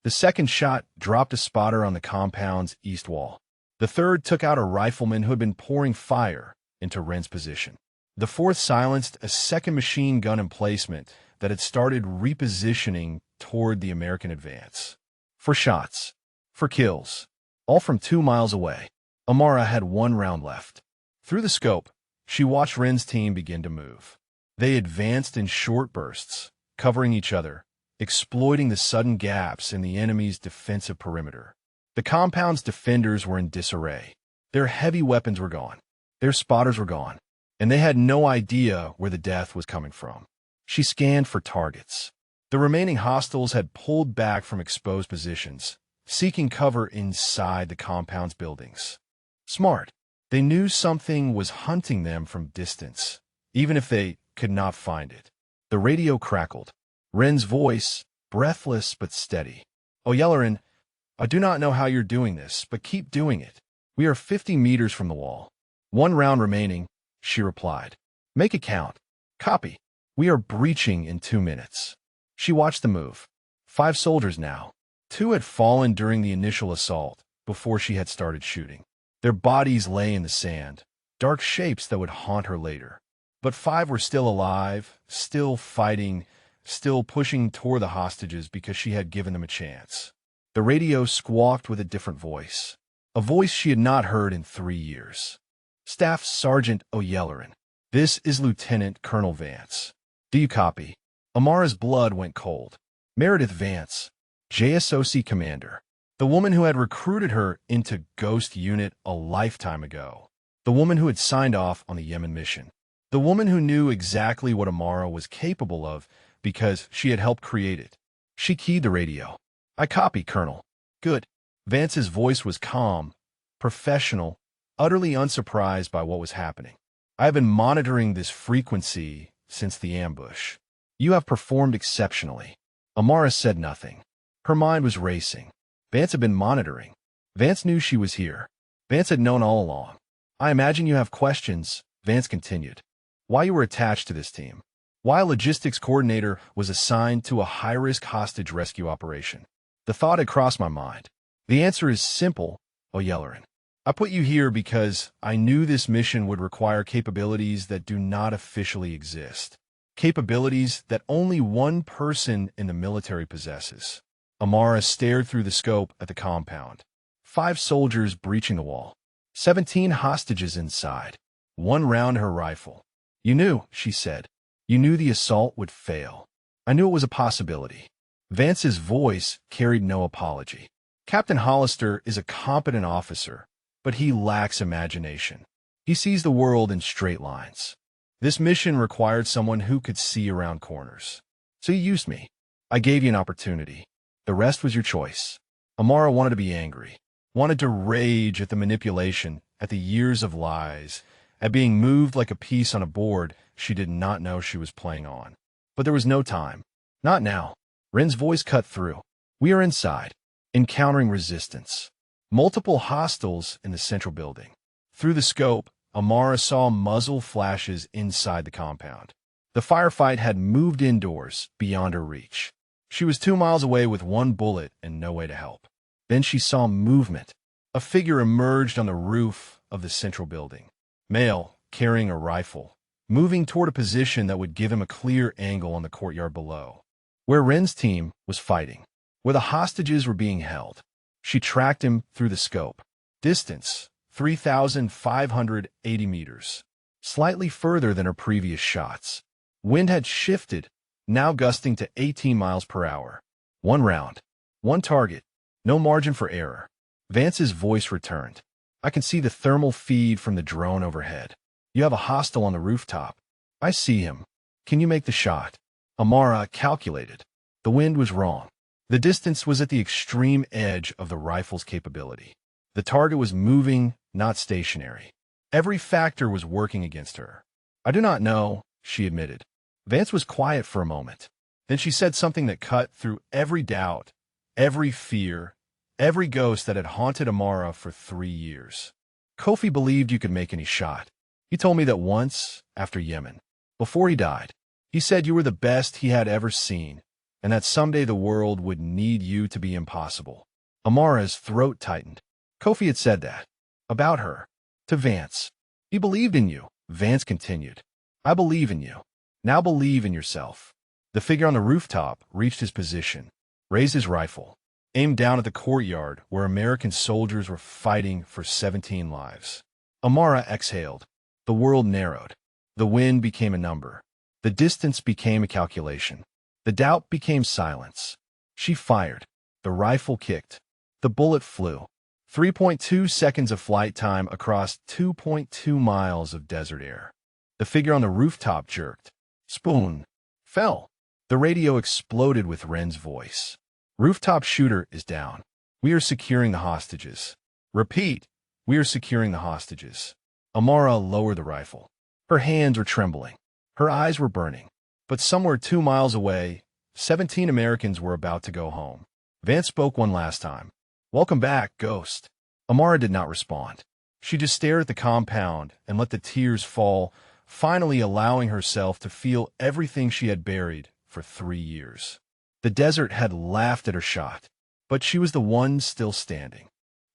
The second shot dropped a spotter on the compound's east wall. The third took out a rifleman who had been pouring fire into Wren's position. The fourth silenced a second machine gun emplacement that had started repositioning toward the American advance. 4 shots. 4 kills. All from 2 miles away. Amara had 1 round left. Through the scope, she watched Wren's team begin to move. They advanced in short bursts, covering each other, exploiting the sudden gaps in the enemy's defensive perimeter. The compound's defenders were in disarray. Their heavy weapons were gone. Their spotters were gone. And they had no idea where the death was coming from. She scanned for targets. The remaining hostiles had pulled back from exposed positions, seeking cover inside the compound's buildings. Smart. They knew something was hunting them from distance, even if they could not find it. The radio crackled. Wren's voice, breathless but steady. "O'Yellerin, I do not know how you're doing this, but keep doing it. We are 50 meters from the wall. 1 round remaining," she replied. "Make it count." "Copy. We are breaching in 2 minutes." She watched the move. 5 soldiers now. 2 had fallen during the initial assault, before she had started shooting. Their bodies lay in the sand, dark shapes that would haunt her later. But 5 were still alive, still fighting, still pushing toward the hostages because she had given them a chance. The radio squawked with a different voice, a voice she had not heard in 3 years. "Staff Sergeant O'Yellerin, this is Lieutenant Colonel Vance. Do you copy?" Amara's blood went cold. Meredith Vance, JSOC commander. The woman who had recruited her into Ghost Unit a lifetime ago. The woman who had signed off on the Yemen mission. The woman who knew exactly what Amara was capable of because she had helped create it. She keyed the radio. "I copy, Colonel." "Good." Vance's voice was calm, professional, utterly unsurprised by what was happening. "I have been monitoring this frequency since the ambush. You have performed exceptionally." Amara said nothing. Her mind was racing. Vance had been monitoring. Vance knew she was here. Vance had known all along. "I imagine you have questions," Vance continued. "Why you were attached to this team. Why a logistics coordinator was assigned to a high-risk hostage rescue operation." The thought had crossed my mind. "The answer is simple, O'Yellerin. I put you here because I knew this mission would require capabilities that do not officially exist. Capabilities that only one person in the military possesses." Amara stared through the scope at the compound. 5 soldiers breaching the wall. 17 hostages inside. 1 round her rifle. "You knew," she said. "You knew the assault would fail. I knew it was a possibility." Vance's voice carried no apology. "Captain Hollister is a competent officer, but he lacks imagination. He sees the world in straight lines. This mission required someone who could see around corners. So you used me. I gave you an opportunity. The rest was your choice." Amara wanted to be angry, wanted to rage at the manipulation, at the years of lies, at being moved like a piece on a board she did not know she was playing on. But there was no time. Not now. Wren's voice cut through. "We are inside, encountering resistance. Multiple hostiles in the central building." Through the scope, Amara saw muzzle flashes inside the compound. The firefight had moved indoors, beyond her reach. She was 2 miles away with 1 bullet and no way to help. Then she saw movement. A figure emerged on the roof of the central building. Male, carrying a rifle, moving toward a position that would give him a clear angle on the courtyard below, where Wren's team was fighting, where the hostages were being held. She tracked him through the scope. Distance, 3,580 meters. Slightly further than her previous shots. Wind had shifted, now gusting to 18 miles per hour. 1 round. 1 target. No margin for error. Vance's voice returned. "I can see the thermal feed from the drone overhead. You have a hostile on the rooftop. I see him. Can you make the shot? Amara calculated. The wind was wrong. The distance was at the extreme edge of the rifle's capability. The target was moving, not stationary. Every factor was working against her. I do not know, she admitted. Vance was quiet for a moment. Then she said something that cut through every doubt, every fear, every ghost that had haunted Amara for 3 years. Kofi believed you could make any shot. He told me that once, after Yemen, before he died, he said you were the best he had ever seen, and that someday the world would need you to be impossible. Amara's throat tightened. Kofi had said that. About her. To Vance. He believed in you, Vance continued. I believe in you. Now believe in yourself. The figure on the rooftop reached his position, raised his rifle, aimed down at the courtyard where American soldiers were fighting for 17 lives. Amara exhaled. The world narrowed. The wind became a number. The distance became a calculation. The doubt became silence. She fired. The rifle kicked. The bullet flew. 3.2 seconds of flight time across 2.2 miles of desert air. The figure on the rooftop jerked. Spoon. Fell. The radio exploded with Ren's voice. Rooftop shooter is down. We are securing the hostages. Repeat. We are securing the hostages. Amara lowered the rifle. Her hands were trembling. Her eyes were burning. But somewhere 2 miles away, 17 Americans were about to go home. Vance spoke one last time. Welcome back, Ghost. Amara did not respond. She just stared at the compound and let the tears fall, finally allowing herself to feel everything she had buried for 3 years. The desert had laughed at her shot, but she was the one still standing.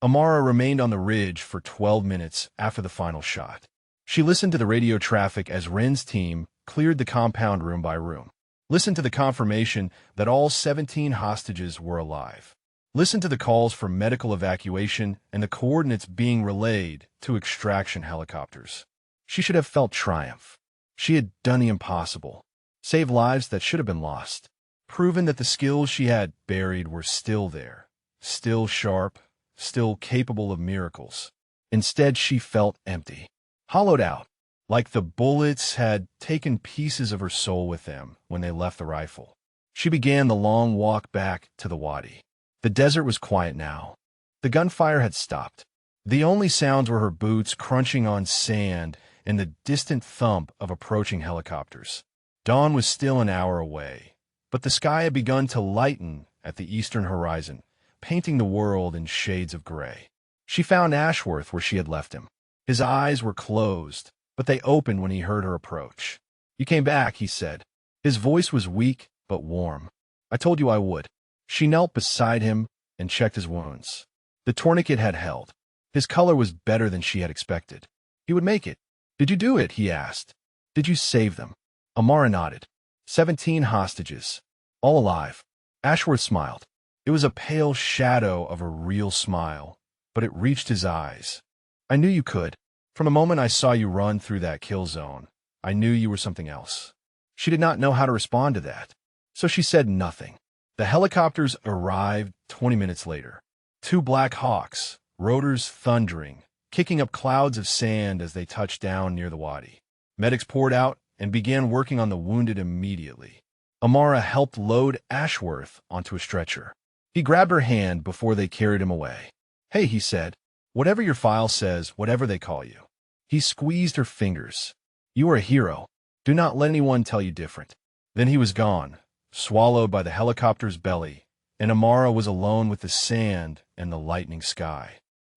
Amara remained on the ridge for 12 minutes after the final shot. She listened to the radio traffic as Ren's team cleared the compound room by room. Listened to the confirmation that all 17 hostages were alive. Listened to the calls for medical evacuation and the coordinates being relayed to extraction helicopters. She should have felt triumph. She had done the impossible. Saved lives that should have been lost. Proven that the skills she had buried were still there. Still sharp. Still capable of miracles. Instead, she felt empty. Hollowed out. Like the bullets had taken pieces of her soul with them when they left the rifle. She began the long walk back to the wadi. The desert was quiet now. The gunfire had stopped. The only sounds were her boots crunching on sand and the distant thump of approaching helicopters. Dawn was still an hour away, but the sky had begun to lighten at the eastern horizon, painting the world in shades of gray. She found Ashworth where she had left him. His eyes were closed, but they opened when he heard her approach. You came back, he said. His voice was weak but warm. I told you I would. She knelt beside him and checked his wounds. The tourniquet had held. His color was better than she had expected. He would make it. Did you do it? He asked. Did you save them? Amara nodded. 17 hostages. All alive. Ashworth smiled. It was a pale shadow of a real smile, but it reached his eyes. I knew you could. From the moment I saw you run through that kill zone, I knew you were something else. She did not know how to respond to that, so she said nothing. The helicopters arrived 20 minutes later. 2 Black Hawks, rotors thundering, kicking up clouds of sand as they touched down near the wadi. Medics poured out and began working on the wounded immediately. Amara helped load Ashworth onto a stretcher. He grabbed her hand before they carried him away. Hey, he said, whatever your file says, whatever they call you. He squeezed her fingers. You are a hero. Do not let anyone tell you different. Then he was gone, swallowed by the helicopter's belly, and Amara was alone with the sand and the lightning sky.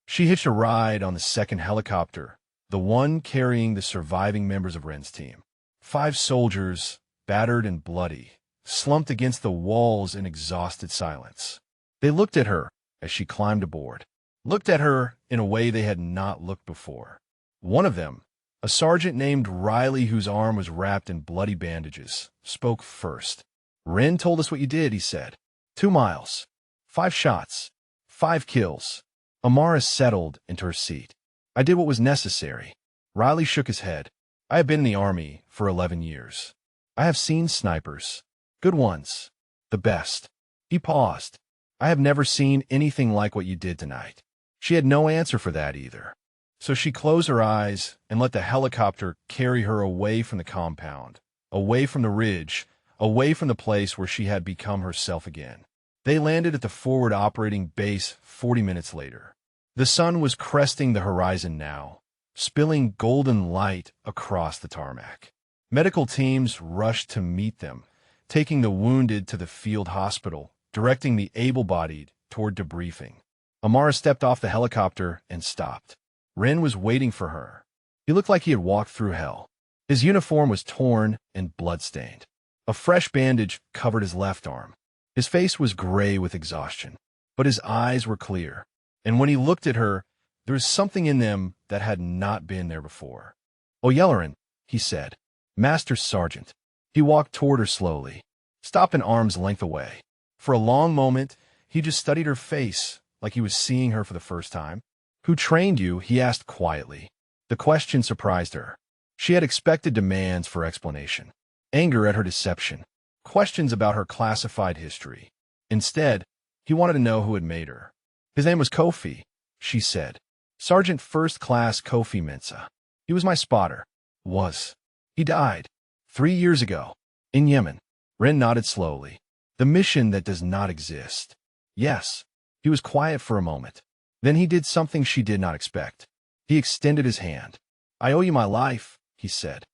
She hitched a ride on the second helicopter, the one carrying the surviving members of Ren's team. 5 soldiers, battered and bloody, slumped against the walls in exhausted silence. They looked at her as she climbed aboard. Looked at her in a way they had not looked before. One of them, a sergeant named Riley whose arm was wrapped in bloody bandages, spoke first. Ren told us what you did, he said. 2 miles. 5 shots. 5 kills. Amara settled into her seat. I did what was necessary. Riley shook his head. I have been in the army for 11 years. I have seen snipers. Good ones. The best. He paused. I have never seen anything like what you did tonight. She had no answer for that either. So she closed her eyes and let the helicopter carry her away from the compound, away from the ridge, away from the place where she had become herself again. They landed at the forward operating base 40 minutes later. The sun was cresting the horizon now, spilling golden light across the tarmac. Medical teams rushed to meet them, taking the wounded to the field hospital, directing the able-bodied toward debriefing. Amara stepped off the helicopter and stopped. Ren was waiting for her. He looked like he had walked through hell. His uniform was torn and blood-stained. A fresh bandage covered his left arm. His face was gray with exhaustion, but his eyes were clear. And when he looked at her, there was something in them that had not been there before. "O'Yelleran," he said. "Master Sergeant." He walked toward her slowly, stopped an arm's length away. For a long moment, he just studied her face like he was seeing her for the first time. "Who trained you?" he asked quietly. The question surprised her. She had expected demands for explanation, anger at her deception, questions about her classified history. Instead, he wanted to know who had made her. "His name was Kofi," she said. "Sergeant First Class Kofi Mensah. He was my spotter." Was. "He died 3 years ago, in Yemen." Ren nodded slowly. "The mission that does not exist." "Yes." He was quiet for a moment. Then he did something she did not expect. He extended his hand. "I owe you my life," he said.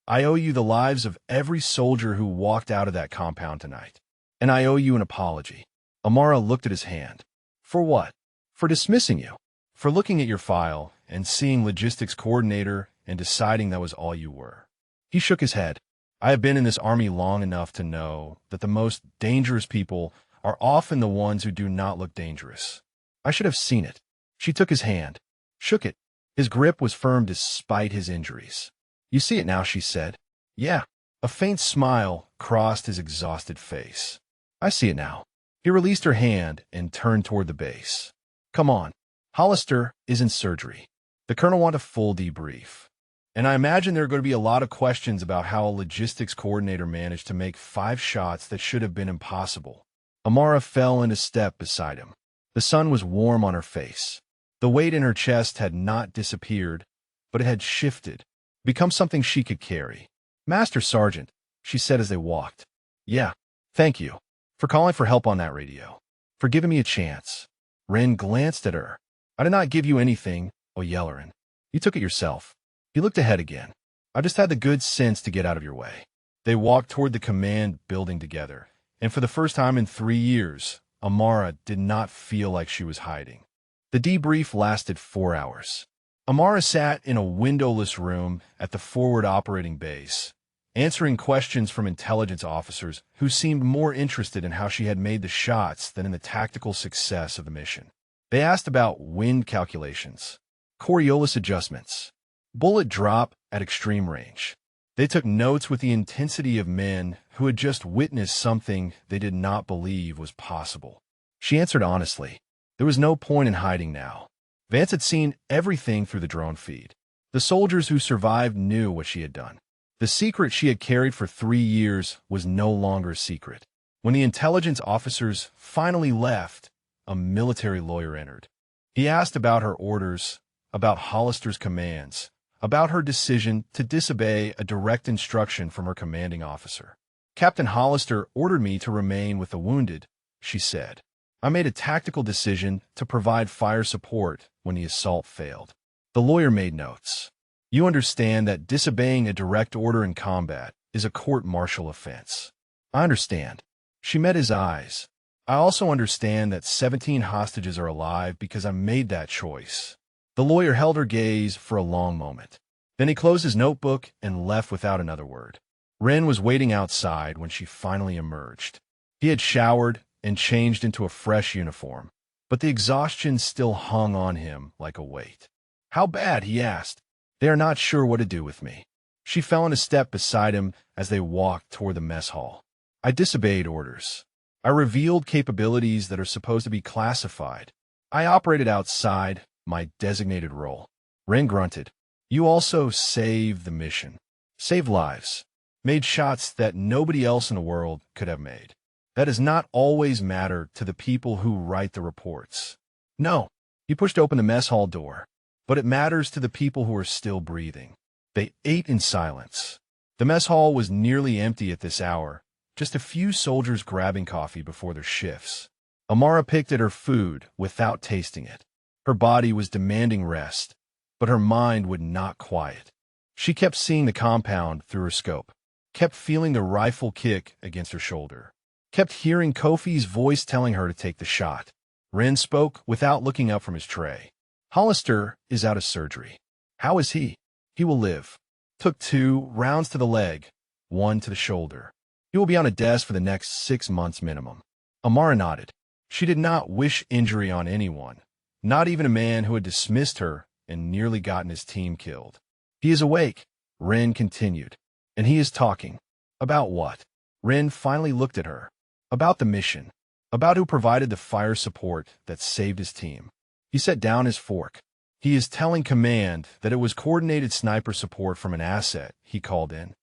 "I owe you the lives of every soldier who walked out of that compound tonight. And I owe you an apology." Amara looked at his hand. "For what?" "For dismissing you. For looking at your file and seeing logistics coordinator and deciding that was all you were." He shook his head. "I have been in this army long enough to know that the most dangerous people are often the ones who do not look dangerous. I should have seen it." She took his hand, shook it. His grip was firm despite his injuries. "You see it now," she said. "Yeah." A faint smile crossed his exhausted face. "I see it now." He released her hand and turned toward the base. "Come on. Hollister is in surgery. The colonel wants a full debrief. And I imagine there are going to be a lot of questions about how a logistics coordinator managed to make 5 shots that should have been impossible." Amara fell into step beside him. The sun was warm on her face. The weight in her chest had not disappeared, but it had shifted, become something she could carry. "Master Sergeant," she said as they walked. "Yeah, thank you. For calling for help on that radio. For giving me a chance." Ren glanced at her. "I did not give you anything, O'Yelleran. You took it yourself." He looked ahead again. "I just had the good sense to get out of your way." They walked toward the command building together, and for the first time in 3 years, Amara did not feel like she was hiding. The debrief lasted 4 hours. Amara sat in a windowless room at the forward operating base, answering questions from intelligence officers who seemed more interested in how she had made the shots than in the tactical success of the mission. They asked about wind calculations, Coriolis adjustments, bullet drop at extreme range. They took notes with the intensity of men who had just witnessed something they did not believe was possible. She answered honestly. There was no point in hiding now. Vance had seen everything through the drone feed. The soldiers who survived knew what she had done. The secret she had carried for 3 years was no longer a secret. When the intelligence officers finally left, a military lawyer entered. He asked about her orders, about Hollister's commands, about her decision to disobey a direct instruction from her commanding officer. "Captain Hollister ordered me to remain with the wounded," she said. "I made a tactical decision to provide fire support when the assault failed." The lawyer made notes. "You understand that disobeying a direct order in combat is a court-martial offense." "I understand." She met his eyes. "I also understand that 17 hostages are alive because I made that choice." The lawyer held her gaze for a long moment. Then he closed his notebook and left without another word. Ren was waiting outside when she finally emerged. He had showered and changed into a fresh uniform, but the exhaustion still hung on him like a weight. "How bad?" he asked. "They are not sure what to do with me." She fell in a step beside him as they walked toward the mess hall. "I disobeyed orders. I revealed capabilities that are supposed to be classified. I operated outside my designated role." Ren grunted. "You also saved the mission. Saved lives. Made shots that nobody else in the world could have made. That does not always matter to the people who write the reports." "No." He pushed open the mess hall door. but it matters to the people who are still breathing. They ate in silence. The mess hall was nearly empty at this hour, just a few soldiers grabbing coffee before their shifts. Amara picked at her food without tasting it. Her body was demanding rest, but her mind would not quiet. She kept seeing the compound through her scope, kept feeling the rifle kick against her shoulder, kept hearing Kofi's voice telling her to take the shot. Ren spoke without looking up from his tray. Hollister is out of surgery. How is he? He will live. Took 2 rounds to the leg, 1 to the shoulder. He will be on a desk for the next 6 months minimum. Amara nodded. She did not wish injury on anyone, not even a man who had dismissed her and nearly gotten his team killed. He is awake, Ren continued, and he is talking. About what? Ren finally looked at her. About the mission. About who provided the fire support that saved his team. He set down his fork. He is telling command that it was coordinated sniper support from an asset he called in.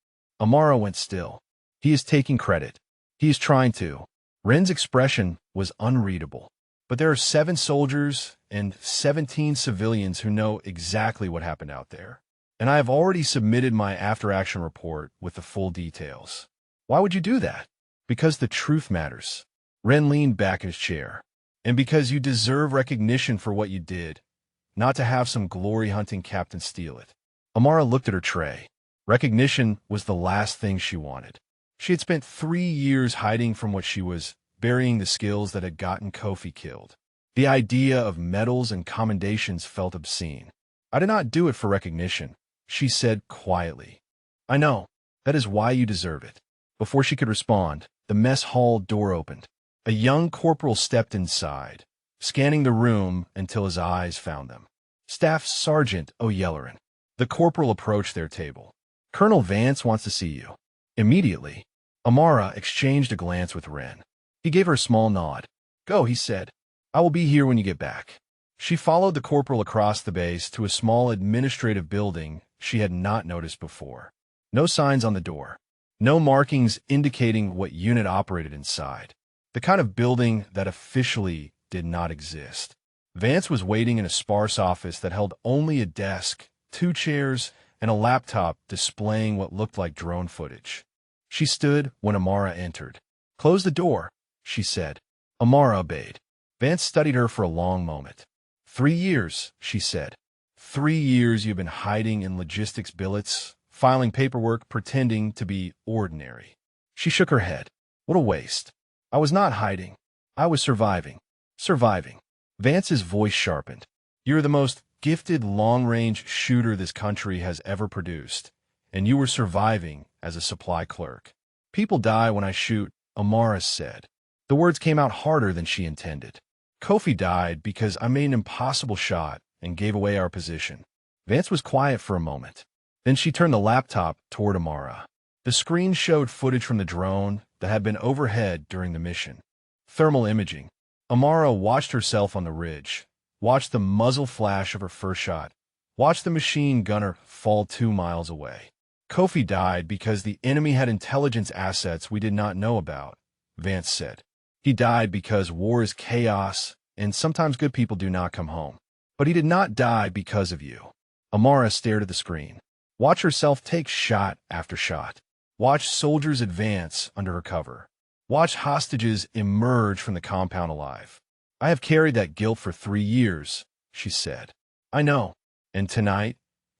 Amara went still. He is taking credit. He is trying to. Ren's expression was unreadable. But there are 7 soldiers and 17 civilians who know exactly what happened out there. And I have already submitted my after-action report with the full details. Why would you do that? Because the truth matters. Ren leaned back in his chair. And because you deserve recognition for what you did, not to have some glory-hunting captain steal it. Amara looked at her tray. Recognition was the last thing she wanted. She had spent 3 years hiding from what she was, burying the skills that had gotten Kofi killed. The idea of medals and commendations felt obscene. I did not do it for recognition, she said quietly. I know. That is why you deserve it. Before she could respond, the mess hall door opened. A young corporal stepped inside, scanning the room until his eyes found them. Staff Sergeant O'Yellerin. The corporal approached their table. Colonel Vance wants to see you. Immediately, Amara exchanged a glance with Ren. He gave her a small nod. Go, he said. I will be here when you get back. She followed the corporal across the base to a small administrative building she had not noticed before. No signs on the door. No markings indicating what unit operated inside. The kind of building that officially did not exist. Vance was waiting in a sparse office that held only a desk, 2 chairs, and a laptop displaying what looked like drone footage. She stood when Amara entered. Close the door, she said. Amara obeyed. Vance studied her for a long moment. 3 years, she said. 3 years you've been hiding in logistics billets, filing paperwork, pretending to be ordinary. She shook her head. What a waste. I was not hiding. I was surviving. Surviving. Vance's voice sharpened. You're the most gifted long-range shooter this country has ever produced, and you were surviving as a supply clerk. People die when I shoot, Amara said. The words came out harder than she intended. Kofi died because I made an impossible shot and gave away our position. Vance was quiet for a moment. Then she turned the laptop toward Amara. The screen showed footage from the drone that had been overhead during the mission. Thermal imaging. Amara watched herself on the ridge, watched the muzzle flash of her first shot, watched the machine gunner fall 2 miles away. Kofi died because the enemy had intelligence assets we did not know about, Vance said. He died because war is chaos, and sometimes good people do not come home. But he did not die because of you. Amara stared at the screen. Watch herself take shot after shot. Watch soldiers advance under her cover. Watch hostages emerge from the compound alive. I have carried that guilt for 3 years, she said. I know. And tonight,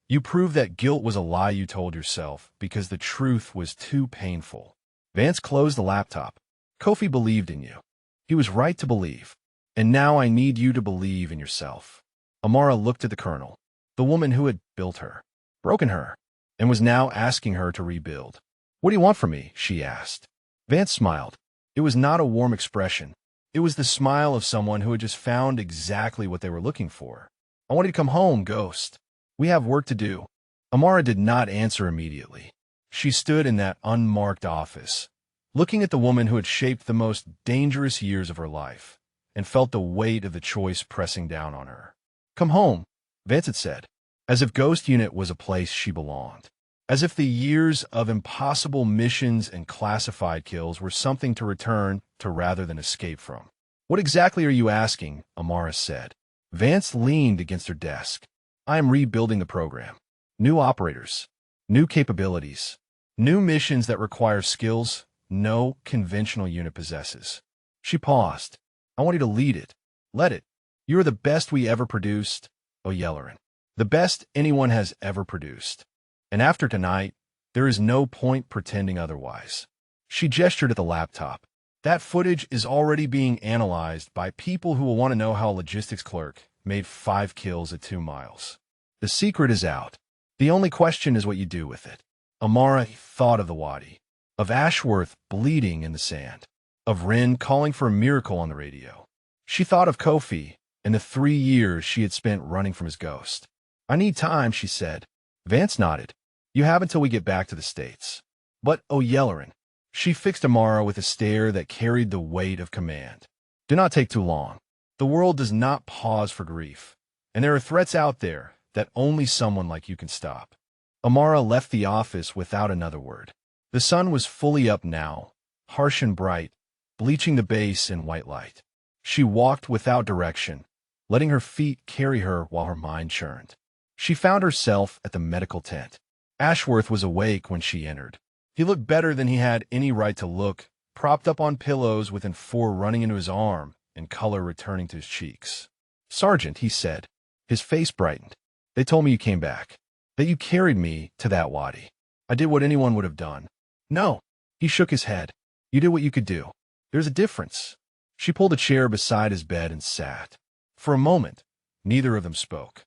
you proved that guilt was a lie you told yourself because the truth was too painful. Vance closed the laptop. Kofi believed in you. He was right to believe. And now I need you to believe in yourself. Amara looked at the colonel, the woman who had built her, broken her, and was now asking her to rebuild. What do you want from me? She asked. Vance smiled. It was not a warm expression. It was the smile of someone who had just found exactly what they were looking for. I want you to come home, Ghost. We have work to do. Amara did not answer immediately. She stood in that unmarked office, looking at the woman who had shaped the most dangerous years of her life, and felt the weight of the choice pressing down on her. Come home, Vance had said, as if Ghost Unit was a place she belonged. As if the years of impossible missions and classified kills were something to return to rather than escape from. What exactly are you asking? Amara said. Vance leaned against her desk. I am rebuilding the program. New operators, new capabilities, new missions that require skills no conventional unit possesses. She paused. I want you to lead it. Let it. You are the best we ever produced, O'Yellerin. The best anyone has ever produced. And after tonight, there is no point pretending otherwise. She gestured at the laptop. That footage is already being analyzed by people who will want to know how a logistics clerk made 5 kills at 2 miles. The secret is out. The only question is what you do with it. Amara thought of the wadi, of Ashworth bleeding in the sand, of Rin calling for a miracle on the radio. She thought of Kofi and the 3 years she had spent running from his ghost. I need time, she said. Vance nodded. You have until we get back to the States. But O'Yellerin. She fixed Amara with a stare that carried the weight of command. Do not take too long. The world does not pause for grief, and there are threats out there that only someone like you can stop. Amara left the office without another word. The sun was fully up now, harsh and bright, bleaching the base in white light. She walked without direction, letting her feet carry her while her mind churned. She found herself at the medical tent. Ashworth was awake when she entered. He looked better than he had any right to look, propped up on pillows with N4 running into his arm and color returning to his cheeks. Sergeant, he said. His face brightened. They told me you came back, that you carried me to that wadi. I did what anyone would have done. No. He shook his head. You did what you could do. There's a difference. She pulled a chair beside his bed and sat. For a moment, neither of them spoke.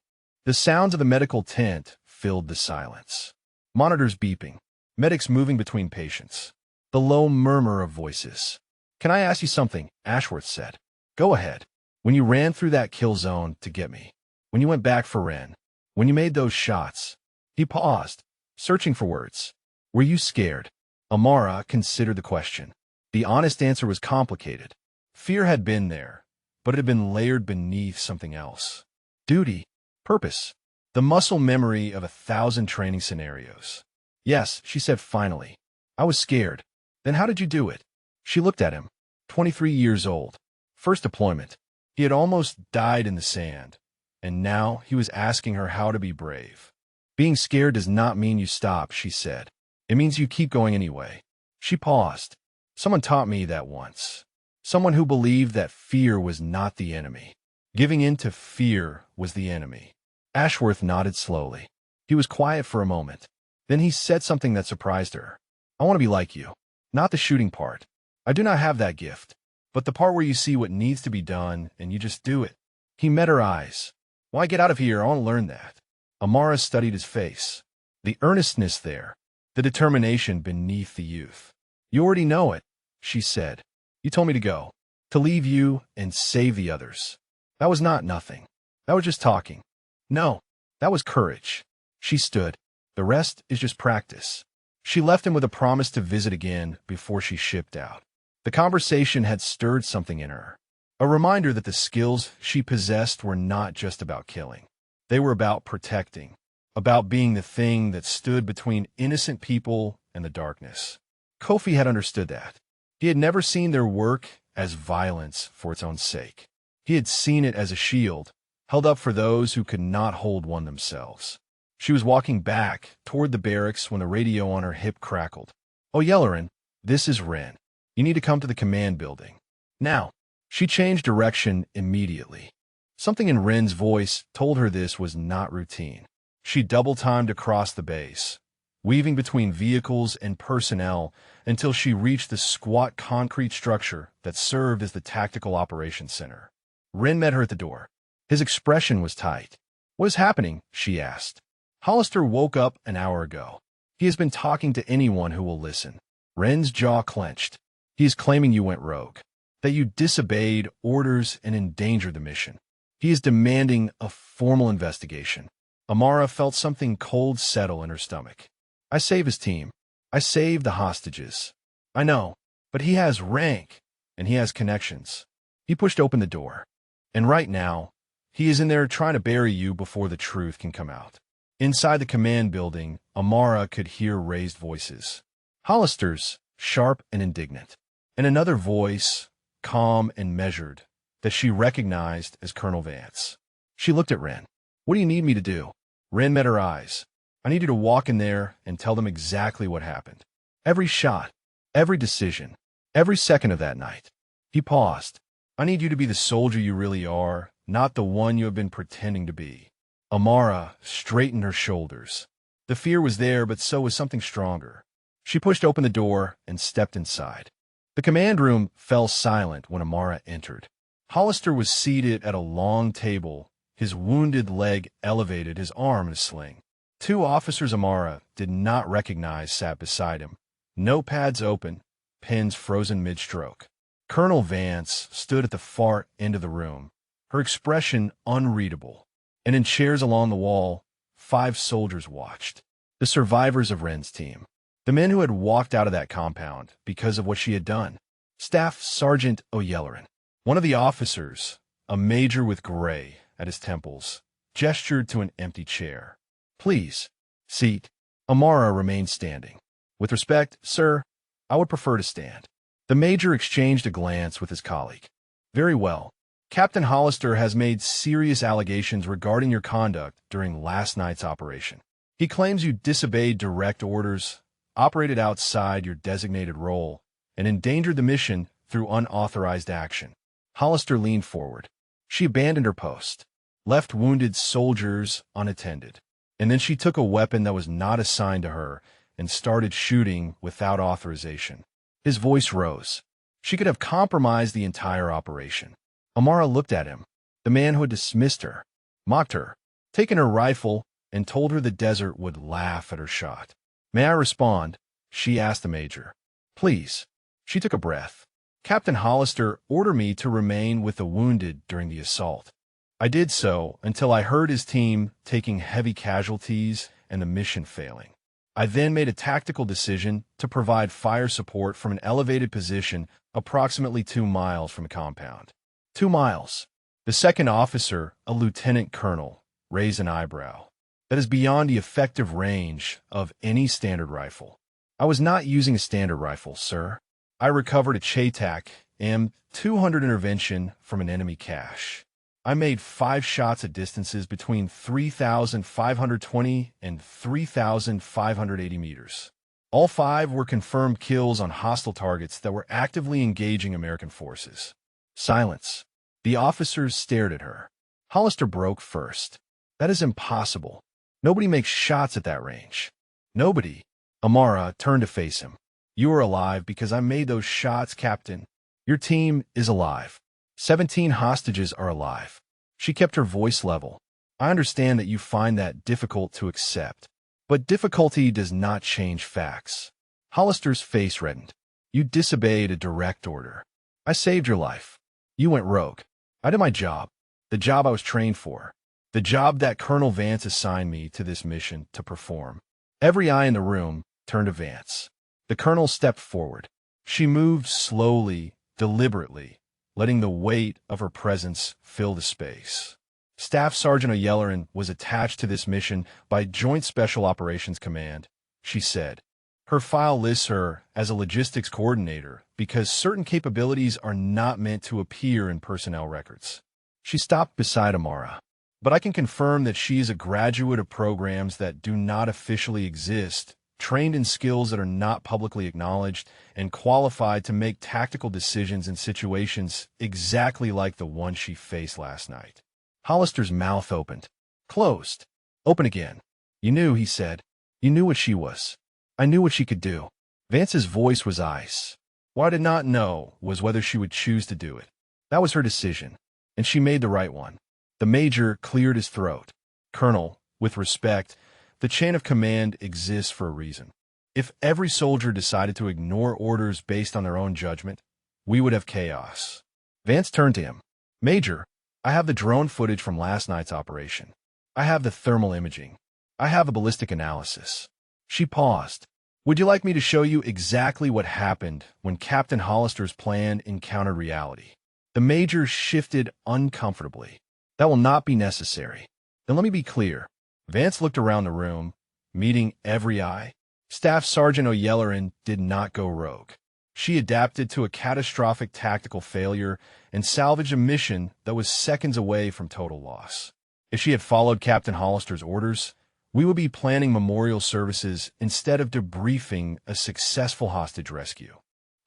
The sounds of the medical tent filled the silence. Monitors beeping, medics moving between patients, the low murmur of voices. Can I ask you something? Ashworth said. Go ahead. When you ran through that kill zone to get me, when you went back for Ren, when you made those shots, he paused, searching for words. Were you scared? Amara considered the question. The honest answer was complicated. Fear had been there, but it had been layered beneath something else. Duty, purpose, the muscle memory of 1,000 training scenarios. Yes, she said finally. I was scared. Then how did you do it? She looked at him. 23 years old. First deployment. He had almost died in the sand, and now he was asking her how to be brave. Being scared does not mean you stop, she said. It means you keep going anyway. She paused. Someone taught me that once. Someone who believed that fear was not the enemy. Giving in to fear was the enemy. Ashworth nodded slowly. He was quiet for a moment. Then he said something that surprised her. I want to be like you. Not the shooting part. I do not have that gift. But the part where you see what needs to be done and you just do it. He met her eyes. Why get out of here? I want to learn that. Amara studied his face. The earnestness there. The determination beneath the youth. You already know it, she said. You told me to go. To leave you and save the others. That was not nothing. That was just talking. No, that was courage. She stood. The rest is just practice. She left him with a promise to visit again before she shipped out. The conversation had stirred something in her. A reminder that the skills she possessed were not just about killing. They were about protecting. About being the thing that stood between innocent people and the darkness. Kofi had understood that. He had never seen their work as violence for its own sake. He had seen it as a shield, held up for those who could not hold one themselves. She was walking back toward the barracks when the radio on her hip crackled. O'Yellerin, this is Ren. You need to come to the command building. Now. She changed direction immediately. Something in Ren's voice told her this was not routine. She double-timed across the base, weaving between vehicles and personnel until she reached the squat concrete structure that served as the Tactical Operations Center. Ren met her at the door. His expression was tight. What is happening? She asked. Hollister woke up an hour ago. He has been talking to anyone who will listen. Ren's jaw clenched. He is claiming you went rogue, that you disobeyed orders and endangered the mission. He is demanding a formal investigation. Amara felt something cold settle in her stomach. I save his team. I save the hostages. I know, but he has rank, and he has connections. He pushed open the door. And right now, he is in there trying to bury you before the truth can come out. Inside the command building, Amara could hear raised voices. Hollister's, sharp and indignant. And another voice, calm and measured, that she recognized as Colonel Vance. She looked at Ren. What do you need me to do? Ren met her eyes. I need you to walk in there and tell them exactly what happened. Every shot, every decision, every second of that night. He paused. I need you to be the soldier you really are, not the one you have been pretending to be. Amara straightened her shoulders. The fear was there, but so was something stronger. She pushed open the door and stepped inside. The command room fell silent when Amara entered. Hollister was seated at a long table, his wounded leg elevated, his arm in a sling. Two officers Amara did not recognize sat beside him, notepads open, pens frozen mid-stroke. Colonel Vance stood at the far end of the room, her expression unreadable. And in chairs along the wall, 5 soldiers watched. The survivors of Ren's team. The men who had walked out of that compound because of what she had done. Staff Sergeant O'Yelleran. One of the officers, a major with gray at his temples, gestured to an empty chair. Please, seat. Amara remained standing. With respect, sir, I would prefer to stand. The major exchanged a glance with his colleague. Very well. Captain Hollister has made serious allegations regarding your conduct during last night's operation. He claims you disobeyed direct orders, operated outside your designated role, and endangered the mission through unauthorized action. Hollister leaned forward. She abandoned her post, left wounded soldiers unattended, and then she took a weapon that was not assigned to her and started shooting without authorization. His voice rose. She could have compromised the entire operation. Amara looked at him, the man who had dismissed her, mocked her, taken her rifle, and told her the desert would laugh at her shot. May I respond? She asked the major. Please. She took a breath. Captain Hollister ordered me to remain with the wounded during the assault. I did so until I heard his team taking heavy casualties and the mission failing. I then made a tactical decision to provide fire support from an elevated position approximately 2 miles from the compound. 2 miles. The second officer, a lieutenant colonel, raised an eyebrow. That is beyond the effective range of any standard rifle. I was not using a standard rifle, sir. I recovered a Cheytac M200 intervention from an enemy cache. I made 5 shots at distances between 3,520 and 3,580 meters. All 5 were confirmed kills on hostile targets that were actively engaging American forces. Silence. The officers stared at her. Hollister broke first. That is impossible. Nobody makes shots at that range. Nobody. Amara turned to face him. You are alive because I made those shots, Captain. Your team is alive. 17 hostages are alive. She kept her voice level. I understand that you find that difficult to accept, but difficulty does not change facts. Hollister's face reddened. You disobeyed a direct order. I saved your life. You went rogue. I did my job. The job I was trained for. The job that Colonel Vance assigned me to this mission to perform. Every eye in the room turned to Vance. The colonel stepped forward. She moved slowly, deliberately, letting the weight of her presence fill the space. Staff Sergeant O'Yelleran was attached to this mission by Joint Special Operations Command, she said. Her file lists her as a logistics coordinator because certain capabilities are not meant to appear in personnel records. She stopped beside Amara. But I can confirm that she is a graduate of programs that do not officially exist, trained in skills that are not publicly acknowledged, and qualified to make tactical decisions in situations exactly like the one she faced last night. Hollister's mouth opened. Closed. Open again. You knew, he said. You knew what she was. I knew what she could do. Vance's voice was ice. What I did not know was whether she would choose to do it. That was her decision, and she made the right one. The major cleared his throat. Colonel, with respect, the chain of command exists for a reason. If every soldier decided to ignore orders based on their own judgment, we would have chaos. Vance turned to him. Major, I have the drone footage from last night's operation. I have the thermal imaging. I have a ballistic analysis. She paused. Would you like me to show you exactly what happened when Captain Hollister's plan encountered reality? The major shifted uncomfortably. That will not be necessary. Then let me be clear. Vance looked around the room, meeting every eye. Staff Sergeant O'Yelleran did not go rogue. She adapted to a catastrophic tactical failure and salvaged a mission that was seconds away from total loss. If she had followed Captain Hollister's orders, we would be planning memorial services instead of debriefing a successful hostage rescue.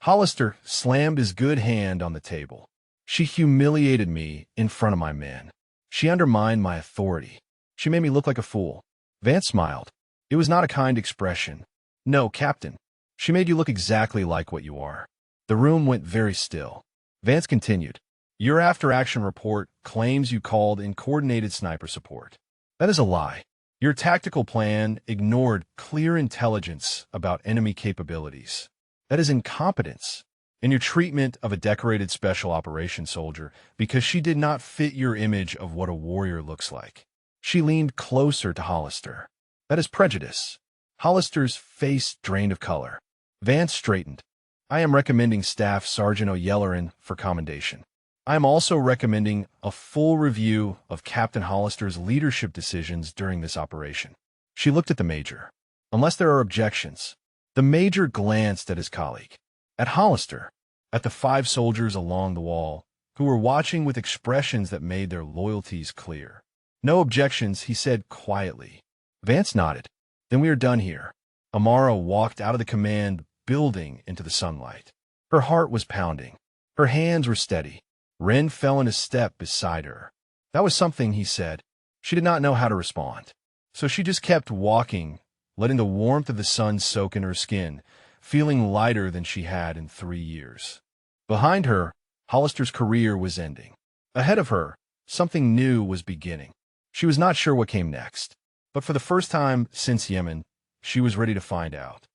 Hollister slammed his good hand on the table. She humiliated me in front of my men. She undermined my authority. She made me look like a fool. Vance smiled. It was not a kind expression. No, Captain. She made you look exactly like what you are. The room went very still. Vance continued. Your after-action report claims you called in coordinated sniper support. That is a lie. Your tactical plan ignored clear intelligence about enemy capabilities. That is incompetence. And your treatment of a decorated special operations soldier because she did not fit your image of what a warrior looks like. She leaned closer to Hollister. That is prejudice. Hollister's face drained of color. Vance straightened. I am recommending Staff Sergeant O'Yellerin for commendation. I am also recommending a full review of Captain Hollister's leadership decisions during this operation. She looked at the Major. Unless there are objections. The Major glanced at his colleague. At Hollister. At the 5 soldiers along the wall, who were watching with expressions that made their loyalties clear. No objections, he said quietly. Vance nodded. Then we are done here. Amara walked out of the command building into the sunlight. Her heart was pounding. Her hands were steady. Ren fell in a step beside her. That was something, he said. She did not know how to respond. So she just kept walking, letting the warmth of the sun soak in her skin, feeling lighter than she had in 3 years. Behind her, Hollister's career was ending. Ahead of her, something new was beginning. She was not sure what came next. But for the first time since Yemen, she was ready to find out.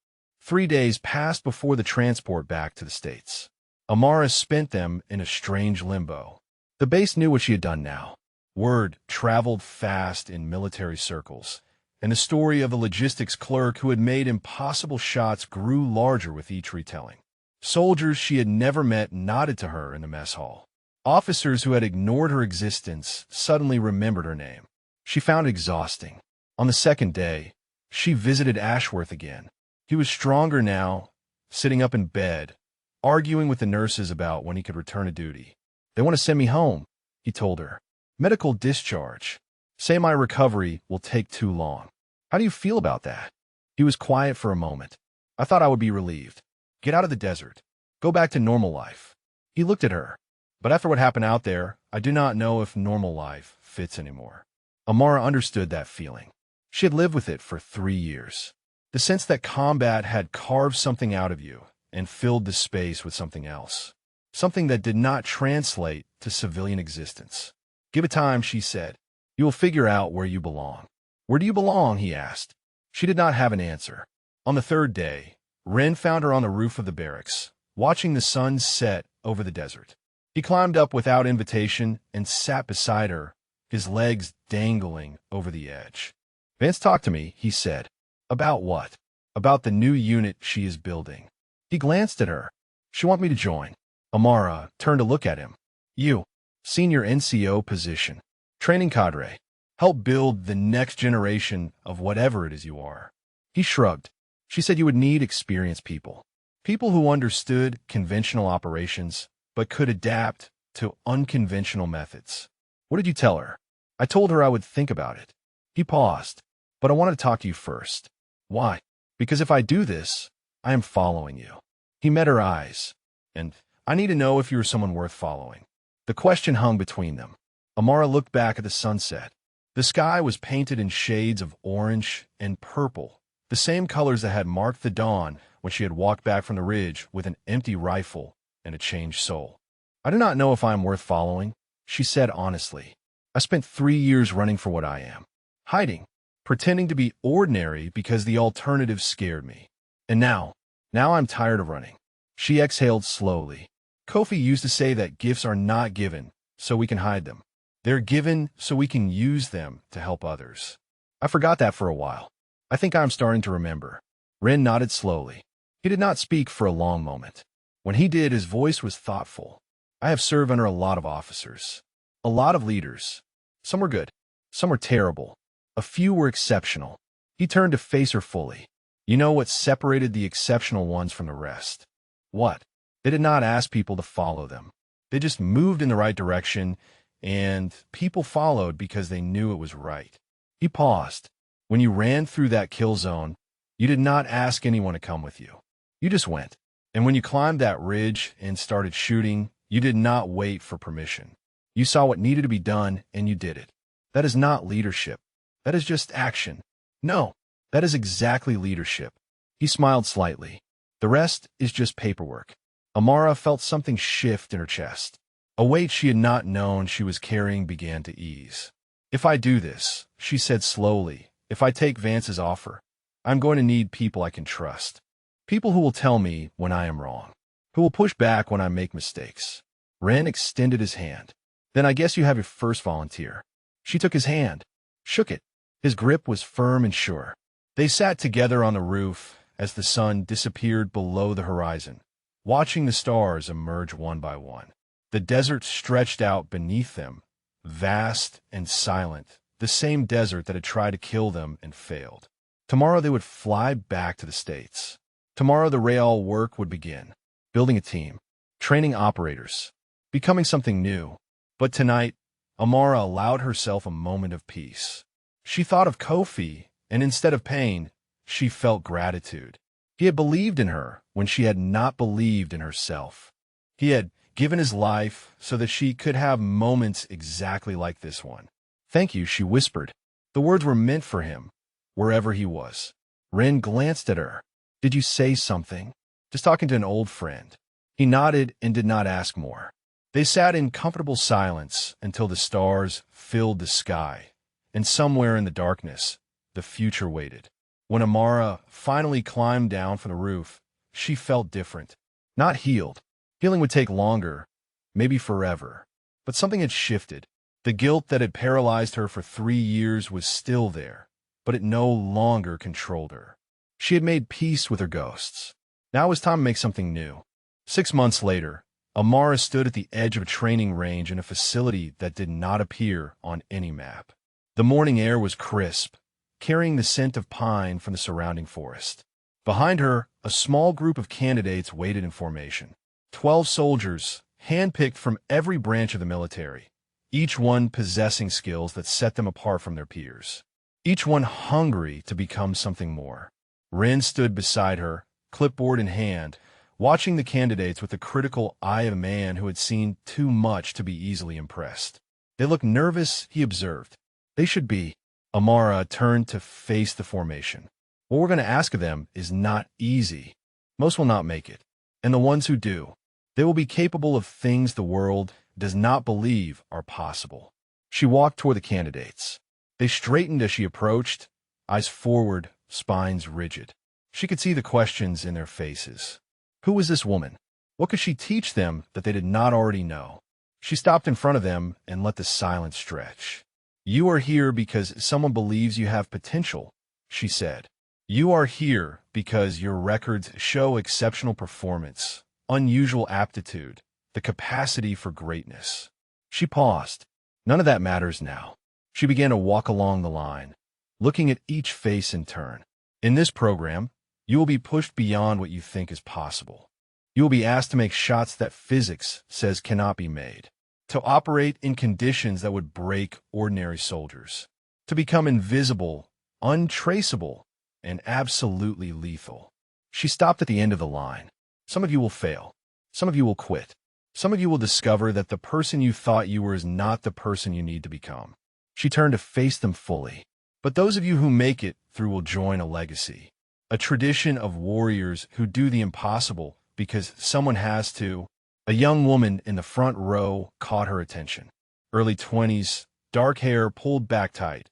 3 days passed before the transport back to the States. Amara spent them in a strange limbo. The base knew what she had done now. Word traveled fast in military circles, and the story of the logistics clerk who had made impossible shots grew larger with each retelling. Soldiers she had never met nodded to her in the mess hall. Officers who had ignored her existence suddenly remembered her name. She found it exhausting. On the second day, she visited Ashworth again. He was stronger now, sitting up in bed, arguing with the nurses about when he could return to duty. They want to send me home, he told her. Medical discharge. Say my recovery will take too long. How do you feel about that? He was quiet for a moment. I thought I would be relieved. Get out of the desert. Go back to normal life. He looked at her. But after what happened out there, I do not know if normal life fits anymore. Amara understood that feeling. She had lived with it for 3 years. The sense that combat had carved something out of you and filled the space with something else. Something that did not translate to civilian existence. Give it time, she said. You will figure out where you belong. Where do you belong, he asked. She did not have an answer. On the 3rd day, Ren found her on the roof of the barracks, watching the sun set over the desert. He climbed up without invitation and sat beside her, his legs dangling over the edge. Vance talked to me, he said. About what? About the new unit she is building. He glanced at her. She want me to join. Amara turned to look at him. You, senior NCO position, training cadre, help build the next generation of whatever it is you are. He shrugged. She said you would need experienced people. People who understood conventional operations, but could adapt to unconventional methods. What did you tell her? I told her I would think about it. He paused. But I wanted to talk to you first. Why? Because if I do this, I am following you. He met her eyes. And I need to know if you are someone worth following. The question hung between them. Amara looked back at the sunset. The sky was painted in shades of orange and purple, the same colors that had marked the dawn when she had walked back from the ridge with an empty rifle and a changed soul. I do not know if I am worth following, she said honestly. I spent 3 years running for what I am. Hiding. Pretending to be ordinary because the alternative scared me. And now I'm tired of running. She exhaled slowly. Kofi used to say that gifts are not given so we can hide them. They're given so we can use them to help others. I forgot that for a while. I think I'm starting to remember. Ren nodded slowly. He did not speak for a long moment. When he did, his voice was thoughtful. I have served under a lot of officers. A lot of leaders. Some were good. Some were terrible. A few were exceptional. He turned to face her fully. You know what separated the exceptional ones from the rest? What? They did not ask people to follow them. They just moved in the right direction, and people followed because they knew it was right. He paused. When you ran through that kill zone, you did not ask anyone to come with you. You just went. And when you climbed that ridge and started shooting, you did not wait for permission. You saw what needed to be done, and you did it. That is not leadership. That is just action. No, that is exactly leadership. He smiled slightly. The rest is just paperwork. Amara felt something shift in her chest. A weight she had not known she was carrying began to ease. If I do this, she said slowly, if I take Vance's offer, I'm going to need people I can trust. People who will tell me when I am wrong, who will push back when I make mistakes. Ren extended his hand. Then I guess you have your first volunteer. She took his hand, shook it. His grip was firm and sure. They sat together on the roof as the sun disappeared below the horizon, watching the stars emerge one by one. The desert stretched out beneath them, vast and silent, the same desert that had tried to kill them and failed. Tomorrow they would fly back to the States. Tomorrow the real work would begin, building a team, training operators, becoming something new. But tonight, Amara allowed herself a moment of peace. She thought of Kofi, and instead of pain, she felt gratitude. He had believed in her when she had not believed in herself. He had given his life so that she could have moments exactly like this one. Thank you, she whispered. The words were meant for him, wherever he was. Ren glanced at her. Did you say something? Just talking to an old friend. He nodded and did not ask more. They sat in comfortable silence until the stars filled the sky, and somewhere in the darkness, the future waited. When Amara finally climbed down from the roof, she felt different. Not healed. Healing would take longer, maybe forever. But something had shifted. The guilt that had paralyzed her for 3 years was still there, but it no longer controlled her. She had made peace with her ghosts. Now it was time to make something new. 6 months later, Amara stood at the edge of a training range in a facility that did not appear on any map. The morning air was crisp, carrying the scent of pine from the surrounding forest. Behind her, a small group of candidates waited in formation. 12 soldiers, handpicked from every branch of the military, each one possessing skills that set them apart from their peers. Each one hungry to become something more. Ren stood beside her, clipboard in hand, watching the candidates with the critical eye of a man who had seen too much to be easily impressed. They looked nervous, he observed. They should be. Amara turned to face the formation. What we're going to ask of them is not easy. Most will not make it. And the ones who do, they will be capable of things the world does not believe are possible. She walked toward the candidates. They straightened as she approached, eyes forward, spines rigid. She could see the questions in their faces. Who was this woman? What could she teach them that they did not already know? She stopped in front of them and let the silence stretch. You are here because someone believes you have potential, she said. You are here because your records show exceptional performance, unusual aptitude, the capacity for greatness. She paused. None of that matters now. She began to walk along the line, looking at each face in turn. In this program, you will be pushed beyond what you think is possible. You will be asked to make shots that physics says cannot be made, to operate in conditions that would break ordinary soldiers, to become invisible, untraceable, and absolutely lethal. She stopped at the end of the line. Some of you will fail. Some of you will quit. Some of you will discover that the person you thought you were is not the person you need to become. She turned to face them fully. But those of you who make it through will join a legacy, a tradition of warriors who do the impossible because someone has to. A young woman in the front row caught her attention. Early 20s, dark hair pulled back tight,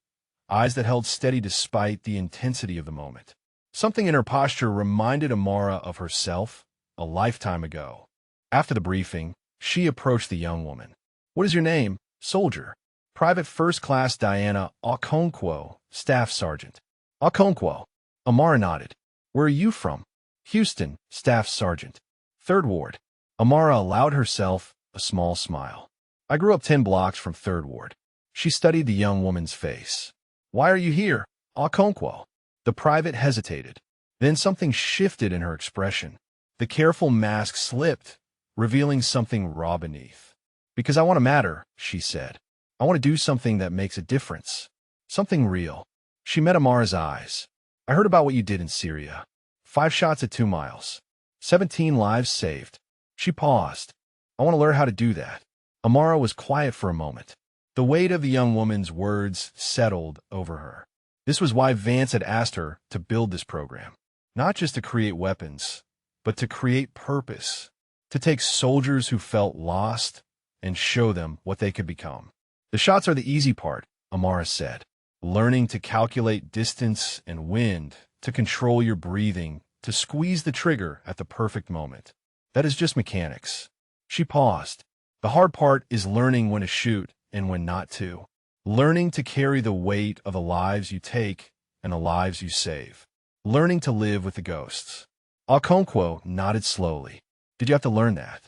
eyes that held steady despite the intensity of the moment. Something in her posture reminded Amara of herself a lifetime ago. After the briefing, she approached the young woman. What is your name, soldier? Private First Class Diana Okonkwo, Staff Sergeant. Okonkwo. Amara nodded. Where are you from? Houston, Staff Sergeant. 3rd Ward. Amara allowed herself a small smile. I grew up 10 blocks from 3rd Ward. She studied the young woman's face. Why are you here, Okonkwo? The private hesitated. Then something shifted in her expression. The careful mask slipped, revealing something raw beneath. Because I want to matter, she said. I want to do something that makes a difference. Something real. She met Amara's eyes. I heard about what you did in Syria. 5 shots at 2 miles. 17 lives saved. She paused. I want to learn how to do that. Amara was quiet for a moment. The weight of the young woman's words settled over her. This was why Vance had asked her to build this program. Not just to create weapons, but to create purpose. To take soldiers who felt lost and show them what they could become. The shots are the easy part, Amara said. Learning to calculate distance and wind, to control your breathing, to squeeze the trigger at the perfect moment. That is just mechanics. She paused. The hard part is learning when to shoot and when not to. Learning to carry the weight of the lives you take and the lives you save. Learning to live with the ghosts. Okonkwo nodded slowly. Did you have to learn that?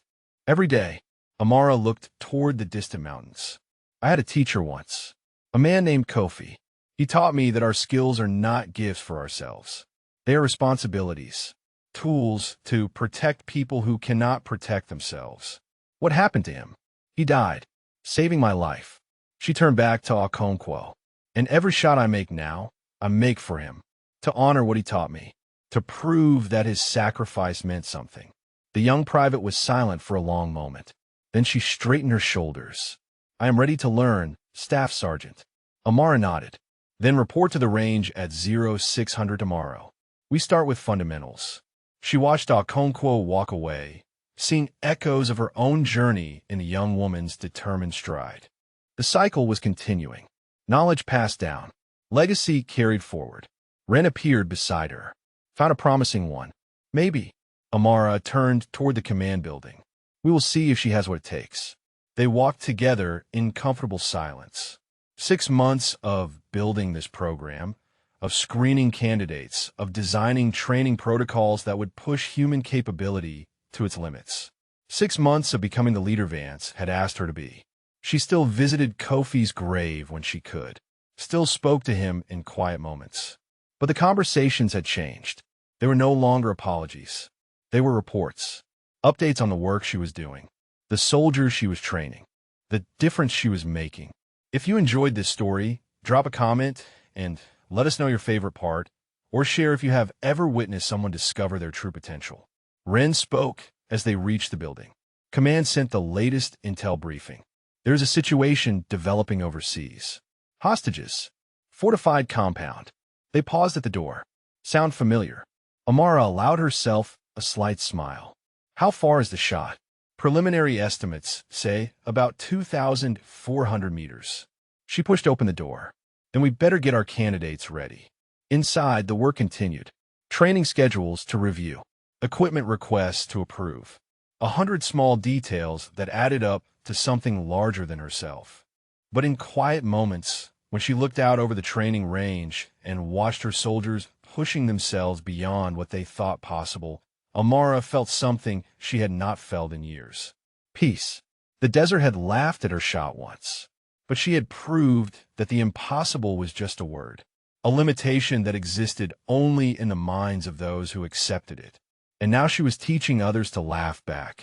Every day, Amara looked toward the distant mountains. I had a teacher once, a man named Kofi. He taught me that our skills are not gifts for ourselves. They are responsibilities, tools to protect people who cannot protect themselves. What happened to him? He died, saving my life. She turned back to Okonkwo. And every shot I make now, I make for him, to honor what he taught me, to prove that his sacrifice meant something. The young private was silent for a long moment. Then she straightened her shoulders. I am ready to learn, Staff Sergeant. Amara nodded. Then report to the range at 0600 tomorrow. We start with fundamentals. She watched Okonkwo walk away, seeing echoes of her own journey in the young woman's determined stride. The cycle was continuing. Knowledge passed down. Legacy carried forward. Ren appeared beside her. Found a promising one. Maybe. Amara turned toward the command building. We will see if she has what it takes. They walked together in comfortable silence. 6 months of building this program, of screening candidates, of designing training protocols that would push human capability to its limits. 6 months of becoming the leader Vance had asked her to be. She still visited Kofi's grave when she could, still spoke to him in quiet moments. But the conversations had changed. They were no longer apologies. They were reports, updates on the work she was doing, the soldiers she was training, the difference she was making. If you enjoyed this story, drop a comment and let us know your favorite part, or share if you have ever witnessed someone discover their true potential. Ren spoke as they reached the building. Command sent the latest intel briefing. There is a situation developing overseas. Hostages. Fortified compound. They paused at the door. Sound familiar? Amara allowed herself a slight smile. How far is the shot? Preliminary estimates say about 2,400 meters. She pushed open the door. Then we better get our candidates ready. Inside, the work continued. Training schedules to review. Equipment requests to approve. 100 small details that added up to something larger than herself. But in quiet moments, when she looked out over the training range and watched her soldiers pushing themselves beyond what they thought possible, Amara felt something she had not felt in years. Peace. The desert had laughed at her shot once, but she had proved that the impossible was just a word, a limitation that existed only in the minds of those who accepted it. And now she was teaching others to laugh back.